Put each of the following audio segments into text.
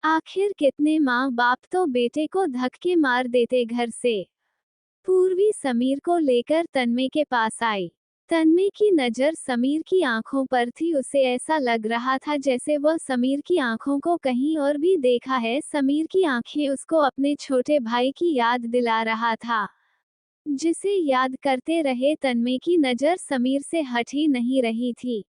आखिर कितने माँ बाप तो बेटे को धक्के मार देते घर से। पूर्वी समीर को लेकर तन्मय के पास आई। तन्मय की नज़र समीर की आंखों पर थी। उसे ऐसा लग रहा था जैसे वह समीर की आंखों को कहीं और भी देखा है। समीर की आंखें उसको अपने छोटे भाई की याद दिला रहा था, जिसे याद करते रहे तन्मय की नज़र समीर से हट ही नहीं रही थी।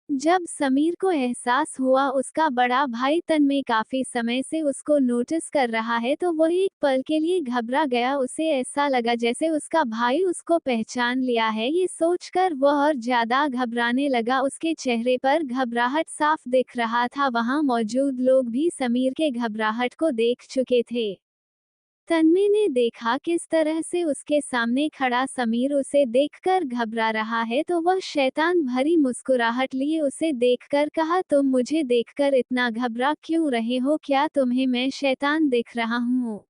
जब समीर को एहसास हुआ उसका बड़ा भाई तन्मय काफी समय से उसको नोटिस कर रहा है, तो वह एक पल के लिए घबरा गया। उसे ऐसा लगा जैसे उसका भाई उसको पहचान लिया है। ये सोचकर वह और ज्यादा घबराने लगा। उसके चेहरे पर घबराहट साफ दिख रहा था। वहां मौजूद लोग भी समीर के घबराहट को देख चुके थे। तन्मय ने देखा किस तरह से उसके सामने खड़ा समीर उसे देखकर घबरा रहा है, तो वह शैतान भरी मुस्कुराहट लिए उसे देखकर कहा, तुम मुझे देखकर इतना घबरा क्यों रहे हो? क्या तुम्हें मैं शैतान दिख रहा हूँ?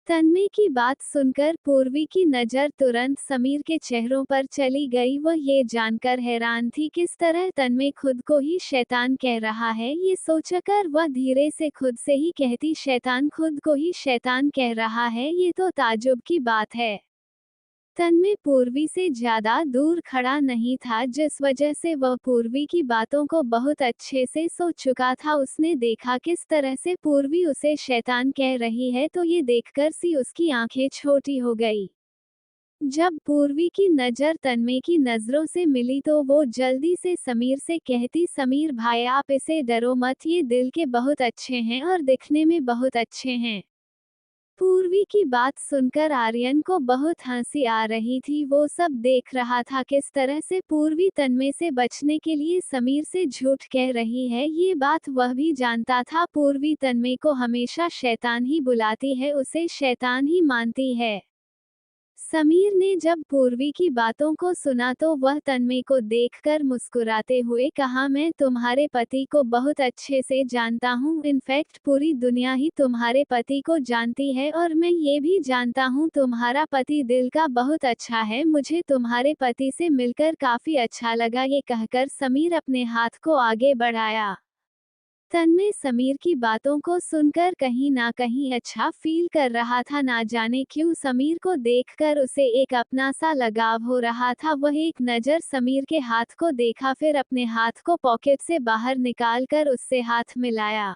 तन्मय की बात सुनकर पूर्वी की नज़र तुरंत समीर के चेहरों पर चली गई। वह ये जानकर हैरान थी किस तरह तन्मय खुद को ही शैतान कह रहा है। ये सोचकर वह धीरे से खुद से ही कहती, शैतान खुद को ही शैतान कह रहा है? ये तो ताज्जुब की बात है। तन्मय पूर्वी से ज्यादा दूर खड़ा नहीं था, जिस वजह से वह पूर्वी की बातों को बहुत अच्छे से सोच चुका था। उसने देखा किस तरह से पूर्वी उसे शैतान कह रही है, तो ये देखकर सी उसकी आंखें छोटी हो गई। जब पूर्वी की नज़र तन्मय की नज़रों से मिली तो वो जल्दी से समीर से कहती, समीर भाई आप इसे डरो मत, ये दिल के बहुत अच्छे हैं और दिखने में बहुत अच्छे हैं। पूर्वी की बात सुनकर आर्यन को बहुत हंसी आ रही थी। वो सब देख रहा था किस तरह से पूर्वी तन्मय से बचने के लिए समीर से झूठ कह रही है। ये बात वह भी जानता था। पूर्वी तन्मय को हमेशा शैतान ही बुलाती है, उसे शैतान ही मानती है। समीर ने जब पूर्वी की बातों को सुना तो वह तन्मय को देखकर मुस्कुराते हुए कहा, मैं तुम्हारे पति को बहुत अच्छे से जानता हूँ। इनफैक्ट पूरी दुनिया ही तुम्हारे पति को जानती है और मैं ये भी जानता हूँ तुम्हारा पति दिल का बहुत अच्छा है। मुझे तुम्हारे पति से मिलकर काफी अच्छा लगा। ये कहकर समीर अपने हाथ को आगे बढ़ाया। तन्मय समीर की बातों को सुनकर कहीं ना कहीं अच्छा फील कर रहा था। ना जाने क्यों समीर को देखकर उसे एक अपना सा लगाव हो रहा था। वह एक नज़र समीर के हाथ को देखा, फिर अपने हाथ को पॉकेट से बाहर निकालकर उससे हाथ मिलाया।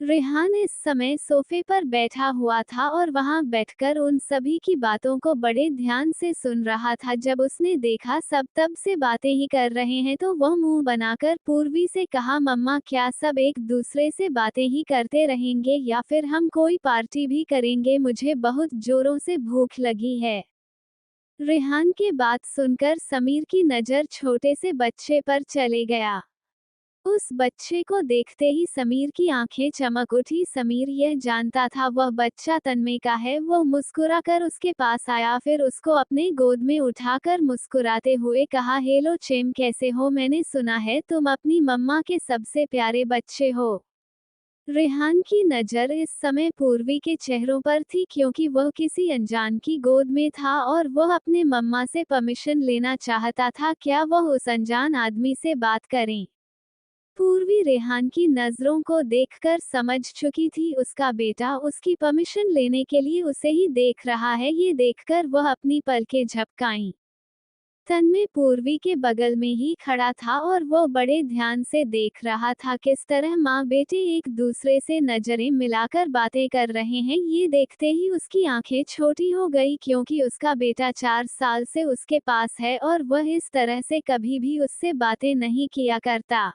रेहान इस समय सोफे पर बैठा हुआ था और वहां बैठकर उन सभी की बातों को बड़े ध्यान से सुन रहा था। जब उसने देखा सब तब से बातें ही कर रहे हैं, तो वह मुंह बनाकर पूर्वी से कहा, मम्मा क्या सब एक दूसरे से बातें ही करते रहेंगे या फिर हम कोई पार्टी भी करेंगे? मुझे बहुत जोरों से भूख लगी है। रेहान की बात सुनकर समीर की नज़र छोटे से बच्चे पर चले गया। उस बच्चे को देखते ही समीर की आंखें चमक उठी। समीर यह जानता था वह बच्चा तन्मय का है। वो मुस्कुराकर उसके पास आया, फिर उसको अपने गोद में उठाकर मुस्कुराते हुए कहा, हेलो चेम, कैसे हो? मैंने सुना है तुम अपनी मम्मा के सबसे प्यारे बच्चे हो। रेहान की नज़र इस समय पूर्वी के चेहरों पर थी, क्योंकि वह किसी अनजान की गोद में था और वह अपने मम्मा से परमिशन लेना चाहता था। क्या वह उस अनजान आदमी से बात करें? पूर्वी रेहान की नज़रों को देखकर समझ चुकी थी उसका बेटा उसकी परमिशन लेने के लिए उसे ही देख रहा है। ये देखकर वह अपनी पलकें झपकाईं। तन्मय पूर्वी के बगल में ही खड़ा था और वह बड़े ध्यान से देख रहा था किस तरह माँ बेटे एक दूसरे से नजरें मिलाकर बातें कर रहे हैं। ये देखते ही उसकी आंखें छोटी हो गई, क्योंकि उसका बेटा 4 साल से उसके पास है और वह इस तरह से कभी भी उससे बातें नहीं किया करता।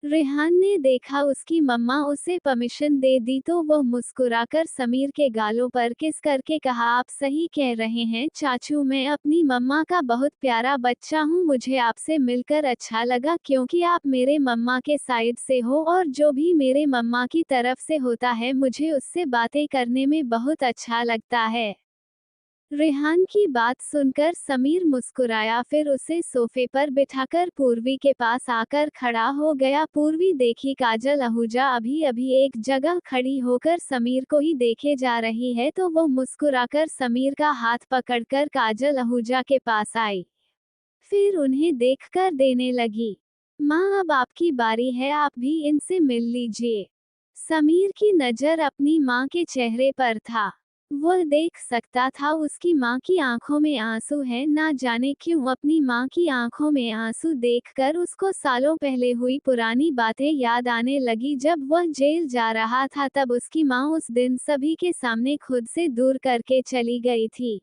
रेहान ने देखा उसकी मम्मा उसे परमिशन दे दी तो वह मुस्कुराकर समीर के गालों पर किस करके कहा, आप सही कह रहे हैं चाचू, मैं अपनी मम्मा का बहुत प्यारा बच्चा हूँ। मुझे आपसे मिलकर अच्छा लगा, क्योंकि आप मेरे मम्मा के साइड से हो और जो भी मेरे मम्मा की तरफ से होता है मुझे उससे बातें करने में बहुत अच्छा लगता है। रेहान की बात सुनकर समीर मुस्कुराया, फिर उसे सोफे पर बिठाकर पूर्वी के पास आकर खड़ा हो गया। पूर्वी देखी काजल आहूजा अभी अभी एक जगह खड़ी होकर समीर को ही देखे जा रही है, तो वो मुस्कुराकर समीर का हाथ पकड़कर काजल आहूजा के पास आई। फिर उन्हें देखकर देने लगी, माँ अब आपकी बारी है, आप भी इनसे मिल लीजिए। समीर की नजर अपनी माँ के चेहरे पर था। वह देख सकता था उसकी माँ की आंखों में आंसू हैं। ना जाने क्यों अपनी माँ की आंखों में आंसू देखकर उसको सालों पहले हुई पुरानी बातें याद आने लगी। जब वह जेल जा रहा था तब उसकी माँ उस दिन सभी के सामने खुद से दूर करके चली गई थी।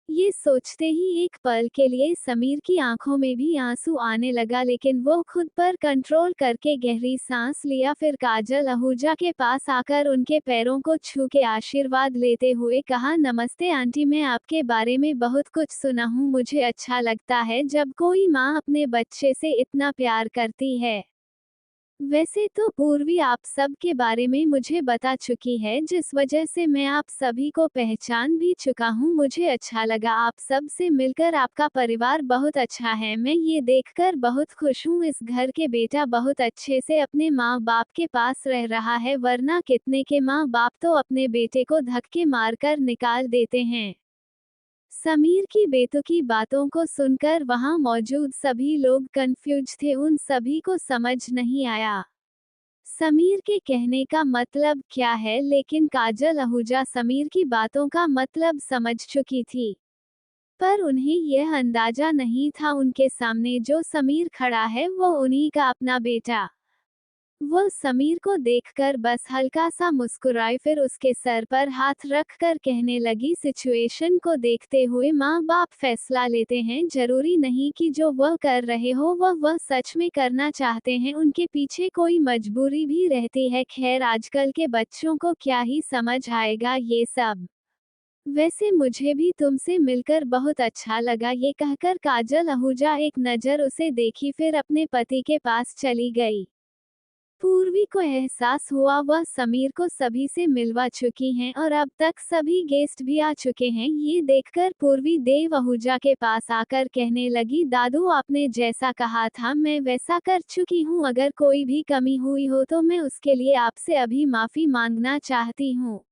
ये सोचते ही एक पल के लिए समीर की आंखों में भी आंसू आने लगा, लेकिन वो खुद पर कंट्रोल करके गहरी सांस लिया। फिर काजल आहूजा के पास आकर उनके पैरों को छू के आशीर्वाद लेते हुए कहा, नमस्ते आंटी, मैं आपके बारे में बहुत कुछ सुना हूँ। मुझे अच्छा लगता है जब कोई माँ अपने बच्चे से इतना प्यार करती है। वैसे तो पूर्वी आप सब के बारे में मुझे बता चुकी है, जिस वजह से मैं आप सभी को पहचान भी चुका हूँ। मुझे अच्छा लगा आप सब से मिलकर। आपका परिवार बहुत अच्छा है। मैं ये देखकर बहुत खुश हूँ इस घर के बेटा बहुत अच्छे से अपने माँ बाप के पास रह रहा है, वरना कितने के माँ बाप तो अपने बेटे को धक्के मारकर निकाल देते हैं। समीर की बेतुकी बातों को सुनकर वहां मौजूद सभी लोग कंफ्यूज थे। उन सभी को समझ नहीं आया समीर के कहने का मतलब क्या है, लेकिन काजल आहूजा समीर की बातों का मतलब समझ चुकी थी। पर उन्हें यह अंदाजा नहीं था उनके सामने जो समीर खड़ा है वो उन्हीं का अपना बेटा। वो समीर को देखकर बस हल्का सा मुस्कुराई, फिर उसके सर पर हाथ रख कर कहने लगी, सिचुएशन को देखते हुए माँ बाप फैसला लेते हैं। जरूरी नहीं कि जो वह कर रहे हो वह सच में करना चाहते हैं। उनके पीछे कोई मजबूरी भी रहती है। खैर, आजकल के बच्चों को क्या ही समझ आएगा ये सब। वैसे मुझे भी तुमसे मिलकर बहुत अच्छा लगा। ये कहकर काजल आहूजा एक नज़र उसे देखी, फिर अपने पति के पास चली गई। पूर्वी को एहसास हुआ वह समीर को सभी से मिलवा चुकी हैं और अब तक सभी गेस्ट भी आ चुके हैं। ये देखकर पूर्वी देव आहूजा के पास आकर कहने लगी, दादू आपने जैसा कहा था मैं वैसा कर चुकी हूँ। अगर कोई भी कमी हुई हो तो मैं उसके लिए आपसे अभी माफी मांगना चाहती हूँ।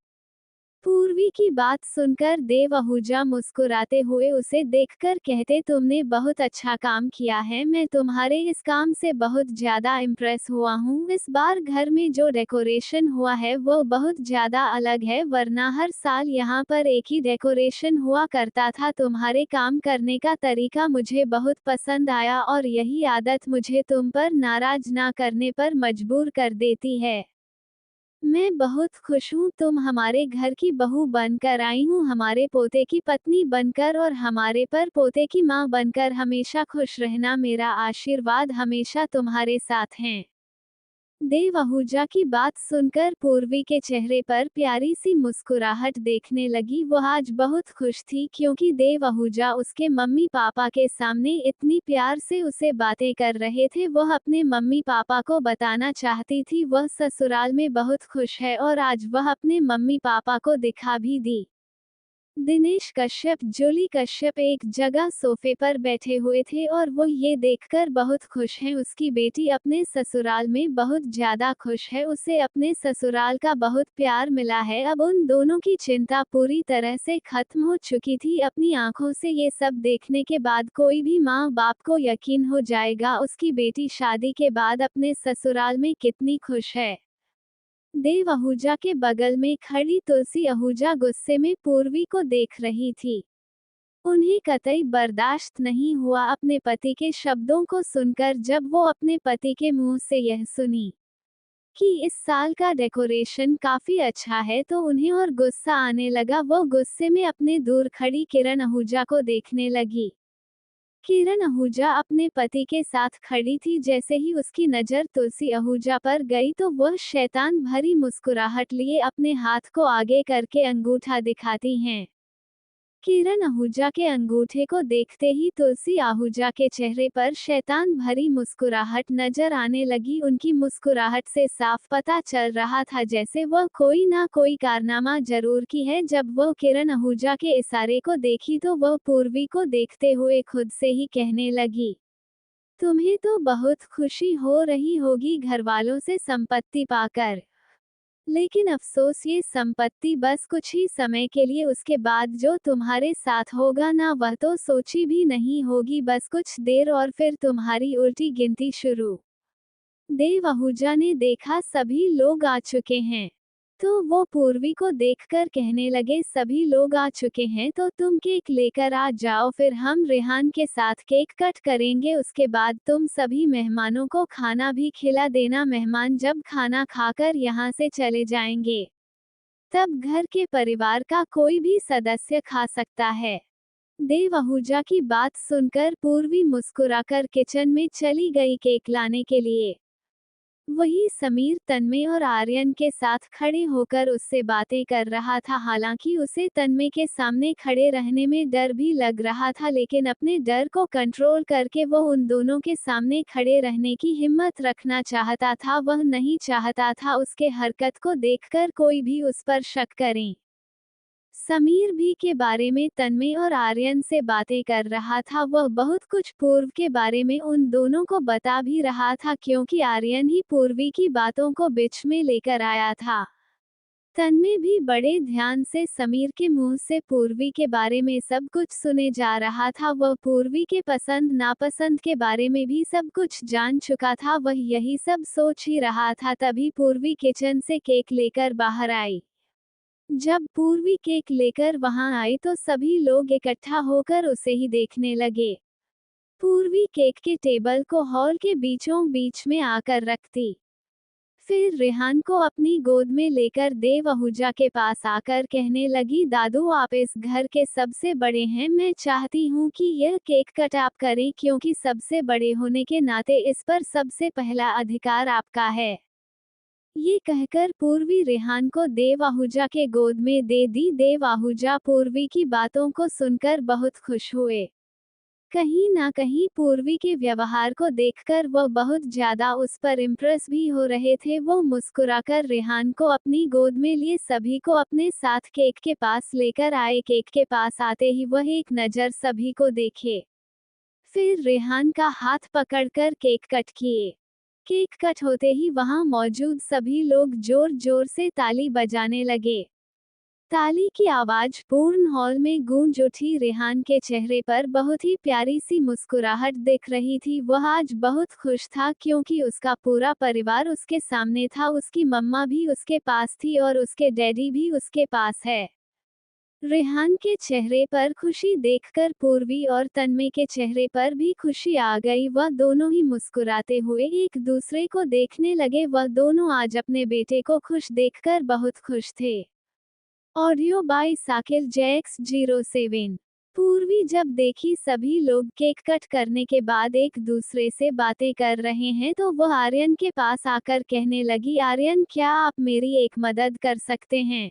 पूर्वी की बात सुनकर देव आहूजा मुस्कुराते हुए उसे देखकर कहते, तुमने बहुत अच्छा काम किया है। मैं तुम्हारे इस काम से बहुत ज्यादा इम्प्रेस हुआ हूँ। इस बार घर में जो डेकोरेशन हुआ है वो बहुत ज्यादा अलग है, वरना हर साल यहाँ पर एक ही डेकोरेशन हुआ करता था। तुम्हारे काम करने का तरीका मुझे बहुत पसंद आया और यही आदत मुझे तुम पर नाराज ना करने पर मजबूर कर देती है। मैं बहुत खुश हूँ तुम हमारे घर की बहू बनकर आई हूँ, हमारे पोते की पत्नी बनकर और हमारे पर पोते की माँ बनकर। हमेशा खुश रहना, मेरा आशीर्वाद हमेशा तुम्हारे साथ है। देव आहूजा की बात सुनकर पूर्वी के चेहरे पर प्यारी सी मुस्कुराहट देखने लगी। वह आज बहुत खुश थी क्योंकि देव आहूजा उसके मम्मी पापा के सामने इतनी प्यार से उसे बातें कर रहे थे। वह अपने मम्मी पापा को बताना चाहती थी वह ससुराल में बहुत खुश है और आज वह अपने मम्मी पापा को दिखा भी दी। दिनेश कश्यप जूली कश्यप एक जगह सोफे पर बैठे हुए थे और वो ये देखकर बहुत खुश हैं उसकी बेटी अपने ससुराल में बहुत ज्यादा खुश है। उसे अपने ससुराल का बहुत प्यार मिला है। अब उन दोनों की चिंता पूरी तरह से खत्म हो चुकी थी। अपनी आंखों से ये सब देखने के बाद कोई भी माँ बाप को यकीन हो जाएगा उसकी बेटी शादी के बाद अपने ससुराल में कितनी खुश है। देव आहूजा के बगल में खड़ी तुलसी आहूजा गुस्से में पूर्वी को देख रही थी। उन्हें कतई बर्दाश्त नहीं हुआ अपने पति के शब्दों को सुनकर, जब वो अपने पति के मुंह से यह सुनी कि इस साल का डेकोरेशन काफी अच्छा है तो उन्हें और गुस्सा आने लगा। वो गुस्से में अपने दूर खड़ी किरण आहूजा को देखने लगी। किरण आहूजा अपने पति के साथ खड़ी थी। जैसे ही उसकी नज़र तुलसी आहूजा पर गई तो वह शैतान भरी मुस्कुराहट लिए अपने हाथ को आगे करके अंगूठा दिखाती हैं। किरण आहूजा के अंगूठे को देखते ही तुलसी आहूजा के चेहरे पर शैतान भरी मुस्कुराहट नजर आने लगी। उनकी मुस्कुराहट से साफ पता चल रहा था जैसे वह कोई ना कोई कारनामा जरूर की है। जब वह किरण आहूजा के इशारे को देखी तो वह पूर्वी को देखते हुए खुद से ही कहने लगी, तुम्हें तो बहुत खुशी हो रही होगी घरवालों से संपत्ति पाकर, लेकिन अफसोस ये संपत्ति बस कुछ ही समय के लिए, उसके बाद जो तुम्हारे साथ होगा ना वह तो सोची भी नहीं होगी। बस कुछ देर और फिर तुम्हारी उल्टी गिनती शुरू। देव आहूजा ने देखा सभी लोग आ चुके हैं, तो वो पूर्वी को देखकर कहने लगे सभी लोग आ चुके हैं तो तुम केक लेकर आ जाओ, फिर हम रेहान के साथ केक कट करेंगे, उसके बाद तुम सभी मेहमानों को खाना भी खिला देना, मेहमान जब खाना खाकर यहाँ से चले जाएंगे तब घर के परिवार का कोई भी सदस्य खा सकता है। देव आहूजा की बात सुनकर पूर्वी मुस्कुराकर किचन में चली गई केक लाने के लिए। वही समीर तन्मय और आर्यन के साथ खड़े होकर उससे बातें कर रहा था, हालांकि उसे तन्मय के सामने खड़े रहने में डर भी लग रहा था, लेकिन अपने डर को कंट्रोल करके वो उन दोनों के सामने खड़े रहने की हिम्मत रखना चाहता था। वह नहीं चाहता था उसके हरकत को देखकर कोई भी उस पर शक करे। समीर भी के बारे में तन्मय और आर्यन से बातें कर रहा था, वह बहुत कुछ पूर्व के बारे में उन दोनों को बता भी रहा था, क्योंकि आर्यन ही पूर्वी की बातों को बीच में लेकर आया था। तन्मय भी बड़े ध्यान से समीर के मुंह से पूर्वी के बारे में सब कुछ सुने जा रहा था, वह पूर्वी के पसंद नापसंद के बारे में भी सब कुछ जान चुका था, वह यही सब सोच ही रहा था। तभी पूर्वी किचन से केक लेकर बाहर आई। जब पूर्वी केक लेकर वहां आई तो सभी लोग इकट्ठा होकर उसे ही देखने लगे। पूर्वी केक के टेबल को हॉल के बीचों बीच में आकर रखती, फिर रेहान को अपनी गोद में लेकर देव आहूजा के पास आकर कहने लगी, दादू आप इस घर के सबसे बड़े हैं, मैं चाहती हूँ कि यह केक कट आप करें, क्योंकि सबसे बड़े होने के नाते इस पर सबसे पहला अधिकार आपका है। ये कहकर पूर्वी रेहान को देव आहूजा के गोद में दे दी। देव आहूजा पूर्वी की बातों को सुनकर बहुत खुश हुए। कहीं ना कहीं पूर्वी के व्यवहार को देखकर वह बहुत ज्यादा उस पर इम्प्रेस भी हो रहे थे। वो मुस्कुराकर रेहान को अपनी गोद में लिए सभी को अपने साथ केक के पास लेकर आए। केक के पास आते ही वह एक नज़र सभी को देखे, फिर रेहान का हाथ पकड़कर केक कट किए। केक कट होते ही वहां मौजूद सभी लोग जोर जोर से ताली बजाने लगे। ताली की आवाज पूर्ण हॉल में गूंज उठी। रेहान के चेहरे पर बहुत ही प्यारी सी मुस्कुराहट दिख रही थी। वह आज बहुत खुश था, क्योंकि उसका पूरा परिवार उसके सामने था, उसकी मम्मा भी उसके पास थी और उसके डैडी भी उसके पास है। रेहान के चेहरे पर खुशी देखकर पूर्वी और तन्मय के चेहरे पर भी खुशी आ गई। वह दोनों ही मुस्कुराते हुए एक दूसरे को देखने लगे। वह दोनों आज अपने बेटे को खुश देखकर बहुत खुश थे। Audio by Sakir Jacks 07। Purvi जब देखी सभी लोग केक कट करने के बाद एक दूसरे से बातें कर रहे हैं तो वह आर्यन के पास आकर कहने लगी, आर्यन क्या आप मेरी एक मदद कर सकते हैं?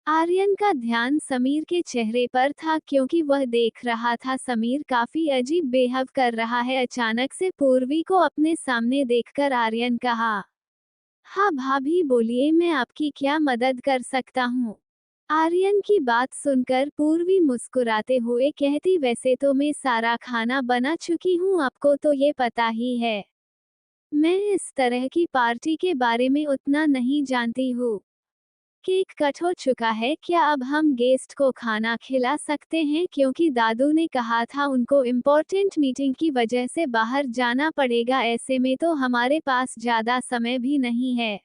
आर्यन का ध्यान समीर के चेहरे पर था, क्योंकि वह देख रहा था समीर काफी अजीब बिहेव कर रहा है। अचानक से पूर्वी को अपने सामने देखकर आर्यन कहा, हाँ भाभी बोलिए, मैं आपकी क्या मदद कर सकता हूँ? आर्यन की बात सुनकर पूर्वी मुस्कुराते हुए कहती, वैसे तो मैं सारा खाना बना चुकी हूँ, आपको तो ये पता ही है। मैं इस तरह की पार्टी के बारे में उतना नहीं जानती हूँ। केक कट हो चुका है, क्या अब हम गेस्ट को खाना खिला सकते हैं? क्योंकि दादू ने कहा था उनको इम्पोर्टेंट मीटिंग की वजह से बाहर जाना पड़ेगा, ऐसे में तो हमारे पास ज्यादा समय भी नहीं है।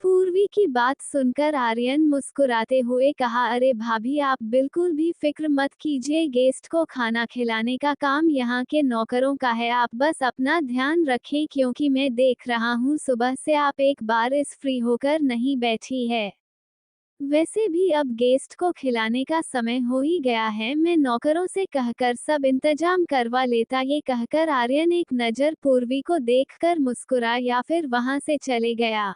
पूर्वी की बात सुनकर आर्यन मुस्कुराते हुए कहा, अरे भाभी आप बिल्कुल भी फिक्र मत कीजिए, गेस्ट को खाना खिलाने का काम यहाँ के नौकरों का है, आप बस अपना ध्यान रखें, क्योंकि मैं देख रहा हूँ सुबह से आप एक बार इस फ्री होकर नहीं बैठी है। वैसे भी अब गेस्ट को खिलाने का समय हो ही गया है, मैं नौकरों से कहकर सब इंतजाम करवा लेता। ये कहकर आर्यन एक नज़र पूर्वी को देखकर मुस्कुरा या फिर वहां से चले गया।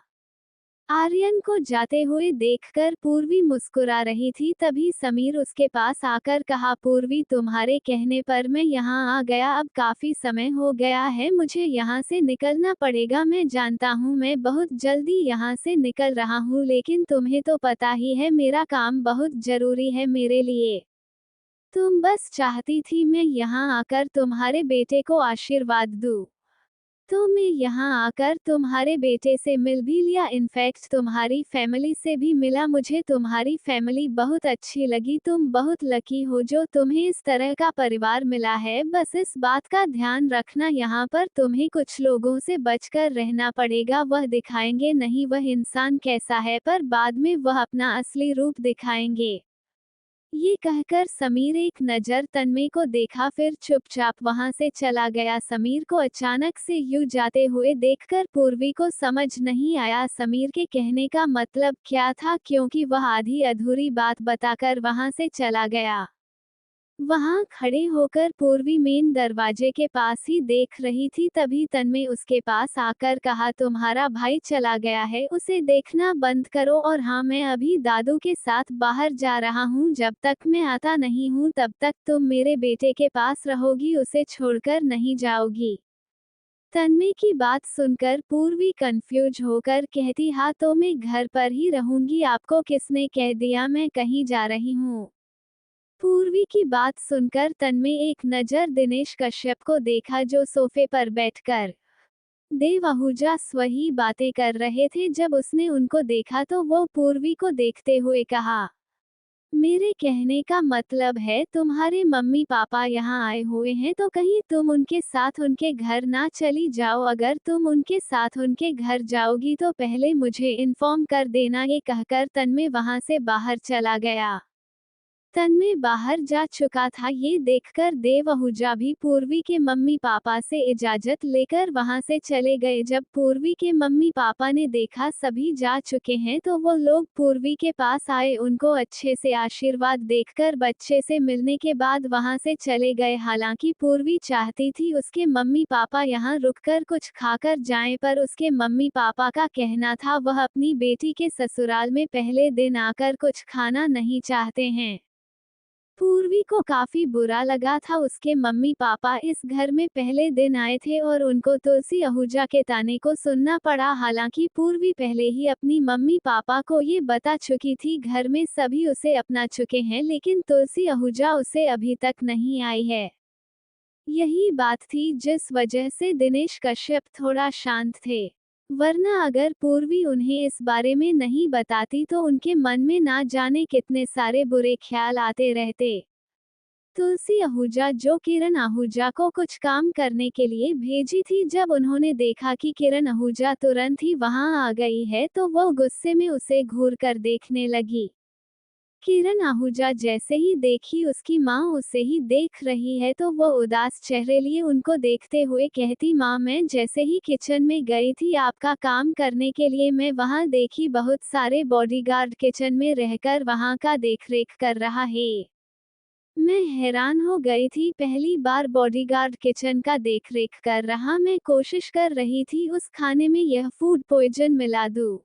आर्यन को जाते हुए देखकर पूर्वी मुस्कुरा रही थी, तभी समीर उसके पास आकर कहा, पूर्वी तुम्हारे कहने पर मैं यहाँ आ गया, अब काफी समय हो गया है, मुझे यहाँ से निकलना पड़ेगा। मैं जानता हूँ मैं बहुत जल्दी यहाँ से निकल रहा हूँ, लेकिन तुम्हें तो पता ही है मेरा काम बहुत जरूरी है मेरे लिए। तुम बस चाहती थी मैं यहाँ आकर तुम्हारे बेटे को आशीर्वाद दूँ। तो मैं यहाँ आकर तुम्हारे बेटे से मिल भी लिया, इनफैक्ट तुम्हारी फैमिली से भी मिला। मुझे तुम्हारी फैमिली बहुत अच्छी लगी। तुम बहुत लकी हो जो तुम्हें इस तरह का परिवार मिला है। बस इस बात का ध्यान रखना, यहाँ पर तुम्हें कुछ लोगों से बचकर रहना पड़ेगा। वह दिखाएंगे नहीं वह इंसान कैसा है, पर बाद में वह अपना असली रूप दिखाएंगे। ये कहकर समीर एक नज़र तन्मय को देखा, फिर चुपचाप वहां से चला गया। समीर को अचानक से यूं जाते हुए देखकर पूर्वी को समझ नहीं आया समीर के कहने का मतलब क्या था, क्योंकि वह आधी अधूरी बात बताकर वहां से चला गया। वहां खड़े होकर पूर्वी मेन दरवाजे के पास ही देख रही थी, तभी तन्मय उसके पास आकर कहा, तुम्हारा भाई चला गया है, उसे देखना बंद करो। और हाँ, मैं अभी दादू के साथ बाहर जा रहा हूँ, जब तक मैं आता नहीं हूँ तब तक तुम मेरे बेटे के पास रहोगी, उसे छोड़कर नहीं जाओगी। तन्मय की बात सुनकर पूर्वी कंफ्यूज होकर कहती, हाँ तो मैं घर पर ही रहूंगी, आपको किसने कह दिया मैं कहीं जा रही हूँ। पूर्वी की बात सुनकर तन्मय एक नज़र दिनेश कश्यप को देखा, जो सोफे पर बैठकर देव आहूजा वही बातें कर रहे थे। जब उसने उनको देखा तो वो पूर्वी को देखते हुए कहा, मेरे कहने का मतलब है तुम्हारे मम्मी पापा यहाँ आए हुए हैं, तो कहीं तुम उनके साथ उनके घर ना चली जाओ। अगर तुम उनके साथ उनके घर जाओगी तो पहले मुझे इन्फॉर्म कर देना। ये कहकर तन्मय वहां से बाहर चला गया। तन्मय बाहर जा चुका था, ये देखकर देव आहूजा भी पूर्वी के मम्मी पापा से इजाजत लेकर वहां से चले गए। जब पूर्वी के मम्मी पापा ने देखा सभी जा चुके हैं तो वो लोग पूर्वी के पास आए, उनको अच्छे से आशीर्वाद देखकर बच्चे से मिलने के बाद वहां से चले गए। हालांकि पूर्वी चाहती थी उसके मम्मी पापा यहाँ रुककर कुछ खाकर जाएं, पर उसके मम्मी पापा का कहना था वह अपनी बेटी के ससुराल में पहले दिन आकर कुछ खाना नहीं चाहते हैं। पूर्वी को काफी बुरा लगा था, उसके मम्मी पापा इस घर में पहले दिन आए थे और उनको तुलसी आहूजा के ताने को सुनना पड़ा। हालांकि पूर्वी पहले ही अपनी मम्मी पापा को ये बता चुकी थी घर में सभी उसे अपना चुके हैं, लेकिन तुलसी आहूजा उसे अभी तक नहीं आई है। यही बात थी जिस वजह से दिनेश कश्यप थोड़ा शांत थे, वरना अगर पूर्वी उन्हें इस बारे में नहीं बताती तो उनके मन में ना जाने कितने सारे बुरे ख्याल आते रहते। तुलसी आहूजा जो किरण आहूजा को कुछ काम करने के लिए भेजी थी, जब उन्होंने देखा कि किरण आहूजा तुरंत ही वहां आ गई है तो वो गुस्से में उसे घूर कर देखने लगी। किरण आहूजा जैसे ही देखी उसकी माँ उसे ही देख रही है तो वो उदास चेहरे लिए उनको देखते हुए कहती, माँ मैं जैसे ही किचन में गई थी आपका काम करने के लिए, मैं वहाँ देखी बहुत सारे बॉडीगार्ड किचन में रहकर वहाँ का देखरेख कर रहा है। मैं हैरान हो गई थी, पहली बार बॉडीगार्ड किचन का देखरेख कर रहा। मैं कोशिश कर रही थी उस खाने में यह फूड पॉइजन मिला दूं,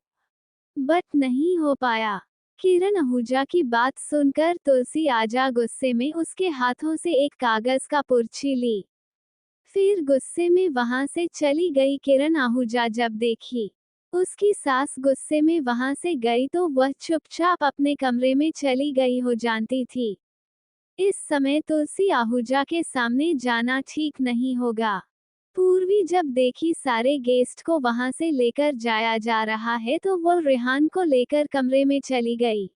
बट नहीं हो पाया। किरण आहूजा की बात सुनकर तुलसी आजा गुस्से में उसके हाथों से एक कागज का पुर्ची ली, फिर गुस्से में वहां से चली गई। किरण आहूजा जब देखी उसकी सास गुस्से में वहां से गई तो वह चुपचाप अपने कमरे में चली गई हो जानती थी इस समय तुलसी आहूजा के सामने जाना ठीक नहीं होगा। पूर्वी जब देखी सारे गेस्ट को वहां से लेकर जाया जा रहा है तो वो रेहान को लेकर कमरे में चली गई।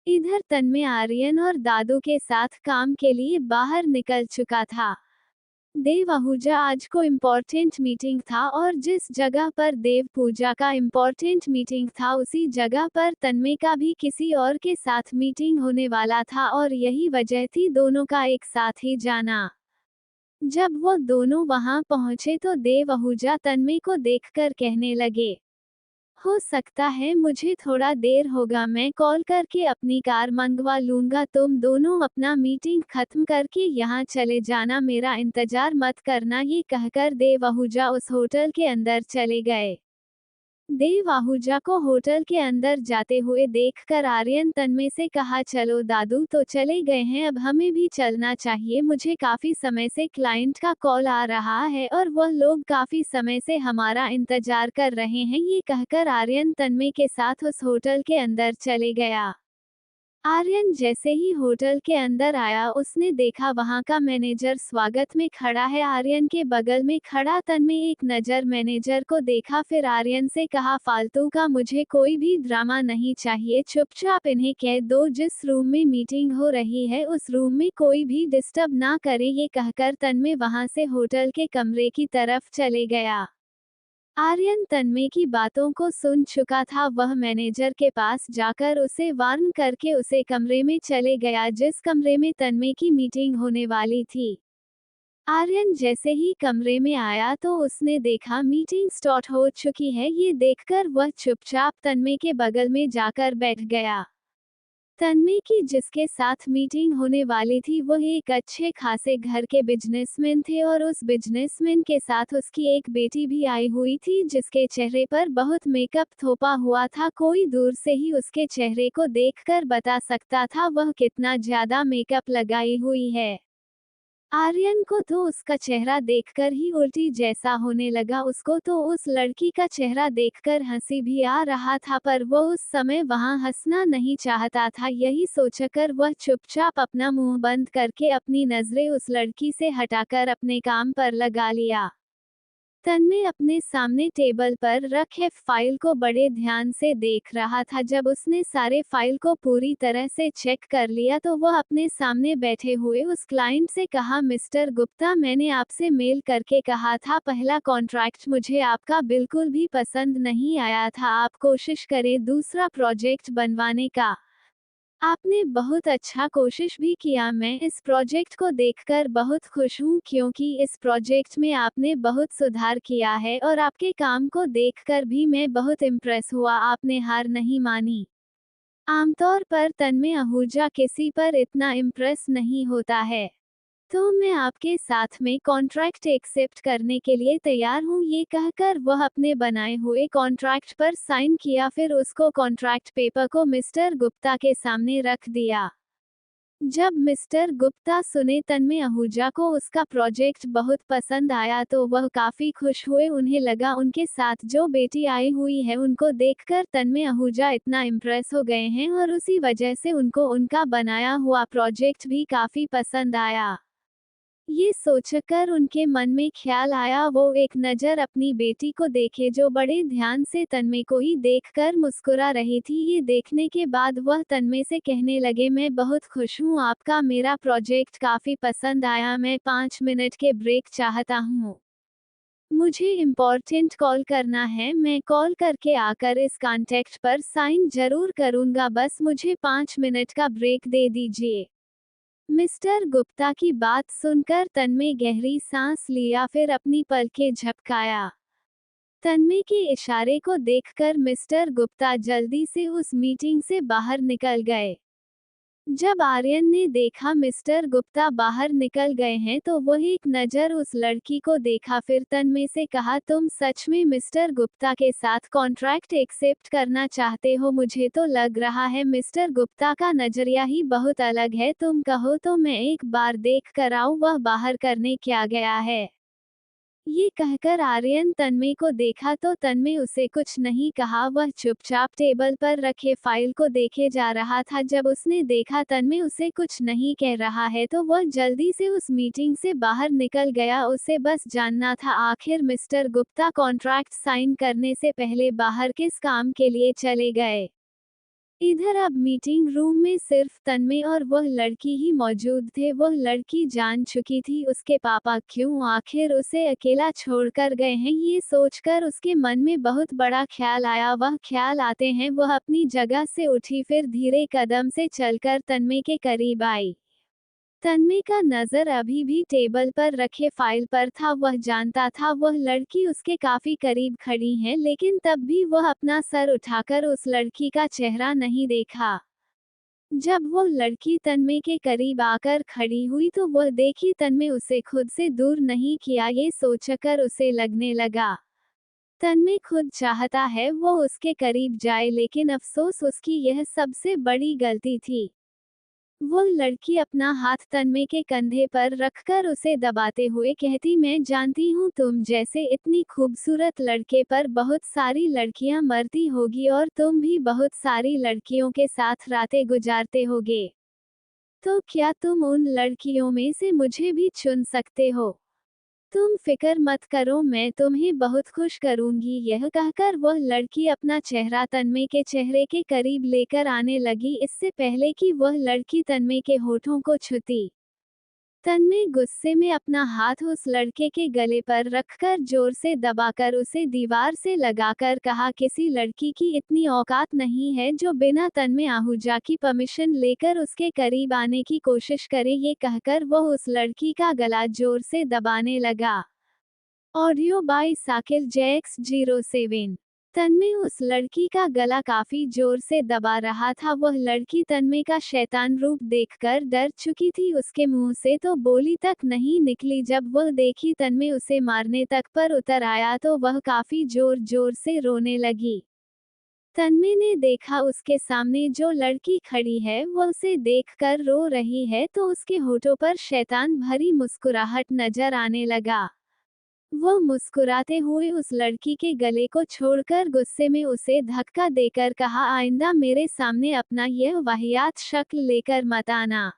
इधर तन्मय आर्यन और दादू के साथ काम के लिए बाहर निकल चुका था। देव आहूजा आज को इम्पोर्टेंट मीटिंग था और जिस जगह पर देव पूजा का इम्पोर्टेंट मीटिंग था उसी जगह पर तन्मय का भी किसी और के साथ मीटिंग होने वाला था, और यही वजह थी दोनों का एक साथ ही जाना। जब वो दोनों वहां पहुंचे तो देव आहूजा तन्मय को देखकर कहने लगे, हो सकता है मुझे थोड़ा देर होगा, मैं कॉल करके अपनी कार मंगवा लूंगा, तुम दोनों अपना मीटिंग खत्म करके यहाँ चले जाना, मेरा इंतजार मत करना। ये कहकर देव आहूजा उस होटल के अंदर चले गए। देव आहूजा को होटल के अंदर जाते हुए देखकर आर्यन तन्मय से कहा, चलो दादू तो चले गए हैं, अब हमें भी चलना चाहिए, मुझे काफी समय से क्लाइंट का कॉल आ रहा है और वह लोग काफी समय से हमारा इंतजार कर रहे हैं। ये कहकर आर्यन तन्मय के साथ उस होटल के अंदर चले गया। आर्यन जैसे ही होटल के अंदर आया उसने देखा वहां का मैनेजर स्वागत में खड़ा है। आर्यन के बगल में खड़ा तन्मय एक नज़र मैनेजर को देखा, फिर आर्यन से कहा, फालतू का मुझे कोई भी ड्रामा नहीं चाहिए, चुपचाप इन्हें कह दो जिस रूम में मीटिंग हो रही है उस रूम में कोई भी डिस्टर्ब ना करे। ये कहकर तन्मय वहां से होटल के कमरे की तरफ चले गया। आर्यन तन्मय की बातों को सुन चुका था। वह मैनेजर के पास जाकर उसे वार्न करके उसे कमरे में चले गया जिस कमरे में तन्मय की मीटिंग होने वाली थी। आर्यन जैसे ही कमरे में आया तो उसने देखा मीटिंग स्टार्ट हो चुकी है। ये देखकर वह चुपचाप तन्मय के बगल में जाकर बैठ गया। तन्मय की जिसके साथ मीटिंग होने वाली थी वह एक अच्छे खासे घर के बिजनेसमैन थे और उस बिजनेसमैन के साथ उसकी एक बेटी भी आई हुई थी जिसके चेहरे पर बहुत मेकअप थोपा हुआ था। कोई दूर से ही उसके चेहरे को देखकर बता सकता था वह कितना ज्यादा मेकअप लगाई हुई है। आर्यन को तो उसका चेहरा देखकर ही उल्टी जैसा होने लगा। उसको तो उस लड़की का चेहरा देखकर हंसी भी आ रहा था पर वो उस समय वहां हंसना नहीं चाहता था। यही सोचकर वह चुपचाप अपना मुंह बंद करके अपनी नजरें उस लड़की से हटाकर अपने काम पर लगा लिया। तन्मय अपने सामने टेबल पर रखे फाइल को बड़े ध्यान से देख रहा था। जब उसने सारे फाइल को पूरी तरह से चेक कर लिया तो वह अपने सामने बैठे हुए उस क्लाइंट से कहा, मिस्टर गुप्ता, मैंने आपसे मेल करके कहा था पहला कॉन्ट्रैक्ट मुझे आपका बिल्कुल भी पसंद नहीं आया था। आप कोशिश करें दूसरा प्रोजेक्ट बनवाने का। आपने बहुत अच्छा कोशिश भी किया। मैं इस प्रोजेक्ट को देखकर बहुत खुश हूँ क्योंकि इस प्रोजेक्ट में आपने बहुत सुधार किया है और आपके काम को देखकर भी मैं बहुत इम्प्रेस हुआ। आपने हार नहीं मानी। आमतौर पर तन्मय आहूजा किसी पर इतना इम्प्रेस नहीं होता है। तो मैं आपके साथ में कॉन्ट्रैक्ट एक्सेप्ट करने के लिए तैयार हूँ। ये कहकर वह अपने बनाए हुए कॉन्ट्रैक्ट पर साइन किया, फिर उसको कॉन्ट्रैक्ट पेपर को मिस्टर गुप्ता के सामने रख दिया। जब मिस्टर गुप्ता सुने तन्मय आहूजा को उसका प्रोजेक्ट बहुत पसंद आया तो वह काफी खुश हुए। उन्हें लगा उनके साथ जो बेटी आई हुई है उनको देखकर तन्मय आहूजा इतना इम्प्रेस हो गए हैं और उसी वजह से उनको उनका बनाया हुआ प्रोजेक्ट भी काफी पसंद आया। ये सोचकर उनके मन में ख्याल आया वो एक नज़र अपनी बेटी को देखे जो बड़े ध्यान से तन्मय को ही देखकर मुस्कुरा रही थी। ये देखने के बाद वह तन्मय से कहने लगे, मैं बहुत खुश हूँ, आपका मेरा प्रोजेक्ट काफी पसंद आया। मैं 5 मिनट के ब्रेक चाहता हूँ। मुझे इम्पोर्टेंट कॉल करना है। मैं कॉल करके आकर इस कॉन्ट्रैक्ट पर साइन जरूर करूंगा, बस मुझे 5 मिनट का ब्रेक दे दीजिए। मिस्टर गुप्ता की बात सुनकर तन्मय गहरी सांस लिया, फिर अपनी पलकें झपकाया। तन्मय के इशारे को देखकर मिस्टर गुप्ता जल्दी से उस मीटिंग से बाहर निकल गए। जब आर्यन ने देखा मिस्टर गुप्ता बाहर निकल गए हैं तो वह एक नज़र उस लड़की को देखा, फिर तन्मय से कहा, तुम सच में मिस्टर गुप्ता के साथ कॉन्ट्रैक्ट एक्सेप्ट करना चाहते हो? मुझे तो लग रहा है मिस्टर गुप्ता का नजरिया ही बहुत अलग है। तुम कहो तो मैं एक बार देख कर आऊं वह बाहर करने क्या गया है। ये कहकर आर्यन तन्मय को देखा तो तन्मय उसे कुछ नहीं कहा। वह चुपचाप टेबल पर रखे फाइल को देखे जा रहा था। जब उसने देखा तन्मय उसे कुछ नहीं कह रहा है तो वह जल्दी से उस मीटिंग से बाहर निकल गया। उसे बस जानना था आखिर मिस्टर गुप्ता कॉन्ट्रैक्ट साइन करने से पहले बाहर किस काम के लिए चले गए। इधर अब मीटिंग रूम में सिर्फ तन्मय और वह लड़की ही मौजूद थे। वह लड़की जान चुकी थी उसके पापा क्यों आखिर उसे अकेला छोड़कर गए हैं। ये सोचकर उसके मन में बहुत बड़ा ख्याल आया। वह ख्याल आते हैं वह अपनी जगह से उठी, फिर धीरे कदम से चलकर तन्मय के करीब आई। तन्मय का नजर अभी भी टेबल पर रखे फाइल पर था। वह जानता था वह लड़की उसके काफी करीब खड़ी है, लेकिन तब भी वह अपना सर उठाकर उस लड़की का चेहरा नहीं देखा। जब वो लड़की तन्मय के करीब आकर खड़ी हुई तो वह देखी तन्मय उसे खुद से दूर नहीं किया। ये सोचकर उसे लगने लगा तन्मय खुद चाहता है वो उसके करीब जाए, लेकिन अफसोस उसकी यह सबसे बड़ी गलती थी। वो लड़की अपना हाथ तन्मय के कंधे पर रखकर उसे दबाते हुए कहती, मैं जानती हूँ तुम जैसे इतनी खूबसूरत लड़के पर बहुत सारी लड़कियां मरती होगी और तुम भी बहुत सारी लड़कियों के साथ रातें गुजारते होगे। तो क्या तुम उन लड़कियों में से मुझे भी चुन सकते हो? तुम फिक्र मत करो, मैं तुम्हें बहुत खुश करूंगी। यह कहकर वह लड़की अपना चेहरा तन्मय के चेहरे के करीब लेकर आने लगी, इससे पहले कि वह लड़की तन्मय के होठों को छूती। तन्मय गुस्से में अपना हाथ उस लड़के के गले पर रखकर जोर से दबाकर उसे दीवार से लगाकर कहा, किसी लड़की की इतनी औकात नहीं है जो बिना तन्मय आहूजा की परमिशन लेकर उसके करीब आने की कोशिश करे। ये कहकर वह उस लड़की का गला जोर से दबाने लगा। Audio by Shakil JX07। तन्मय उस लड़की का गला काफी जोर से दबा रहा था। वह लड़की तन्मय का शैतान रूप देखकर डर चुकी थी। उसके मुंह से तो बोली तक नहीं निकली। जब वह देखी तन्मय उसे मारने तक पर उतर आया तो वह काफी जोर जोर से रोने लगी। तन्मय ने देखा उसके सामने जो लड़की खड़ी है वह उसे देखकर रो रही है, तो उसके होठों पर शैतान भरी मुस्कुराहट नजर आने लगा। वह मुस्कुराते हुए उस लड़की के गले को छोड़कर गुस्से में उसे धक्का देकर कहा, आइंदा मेरे सामने अपना यह वाहियात शक्ल लेकर मत आना।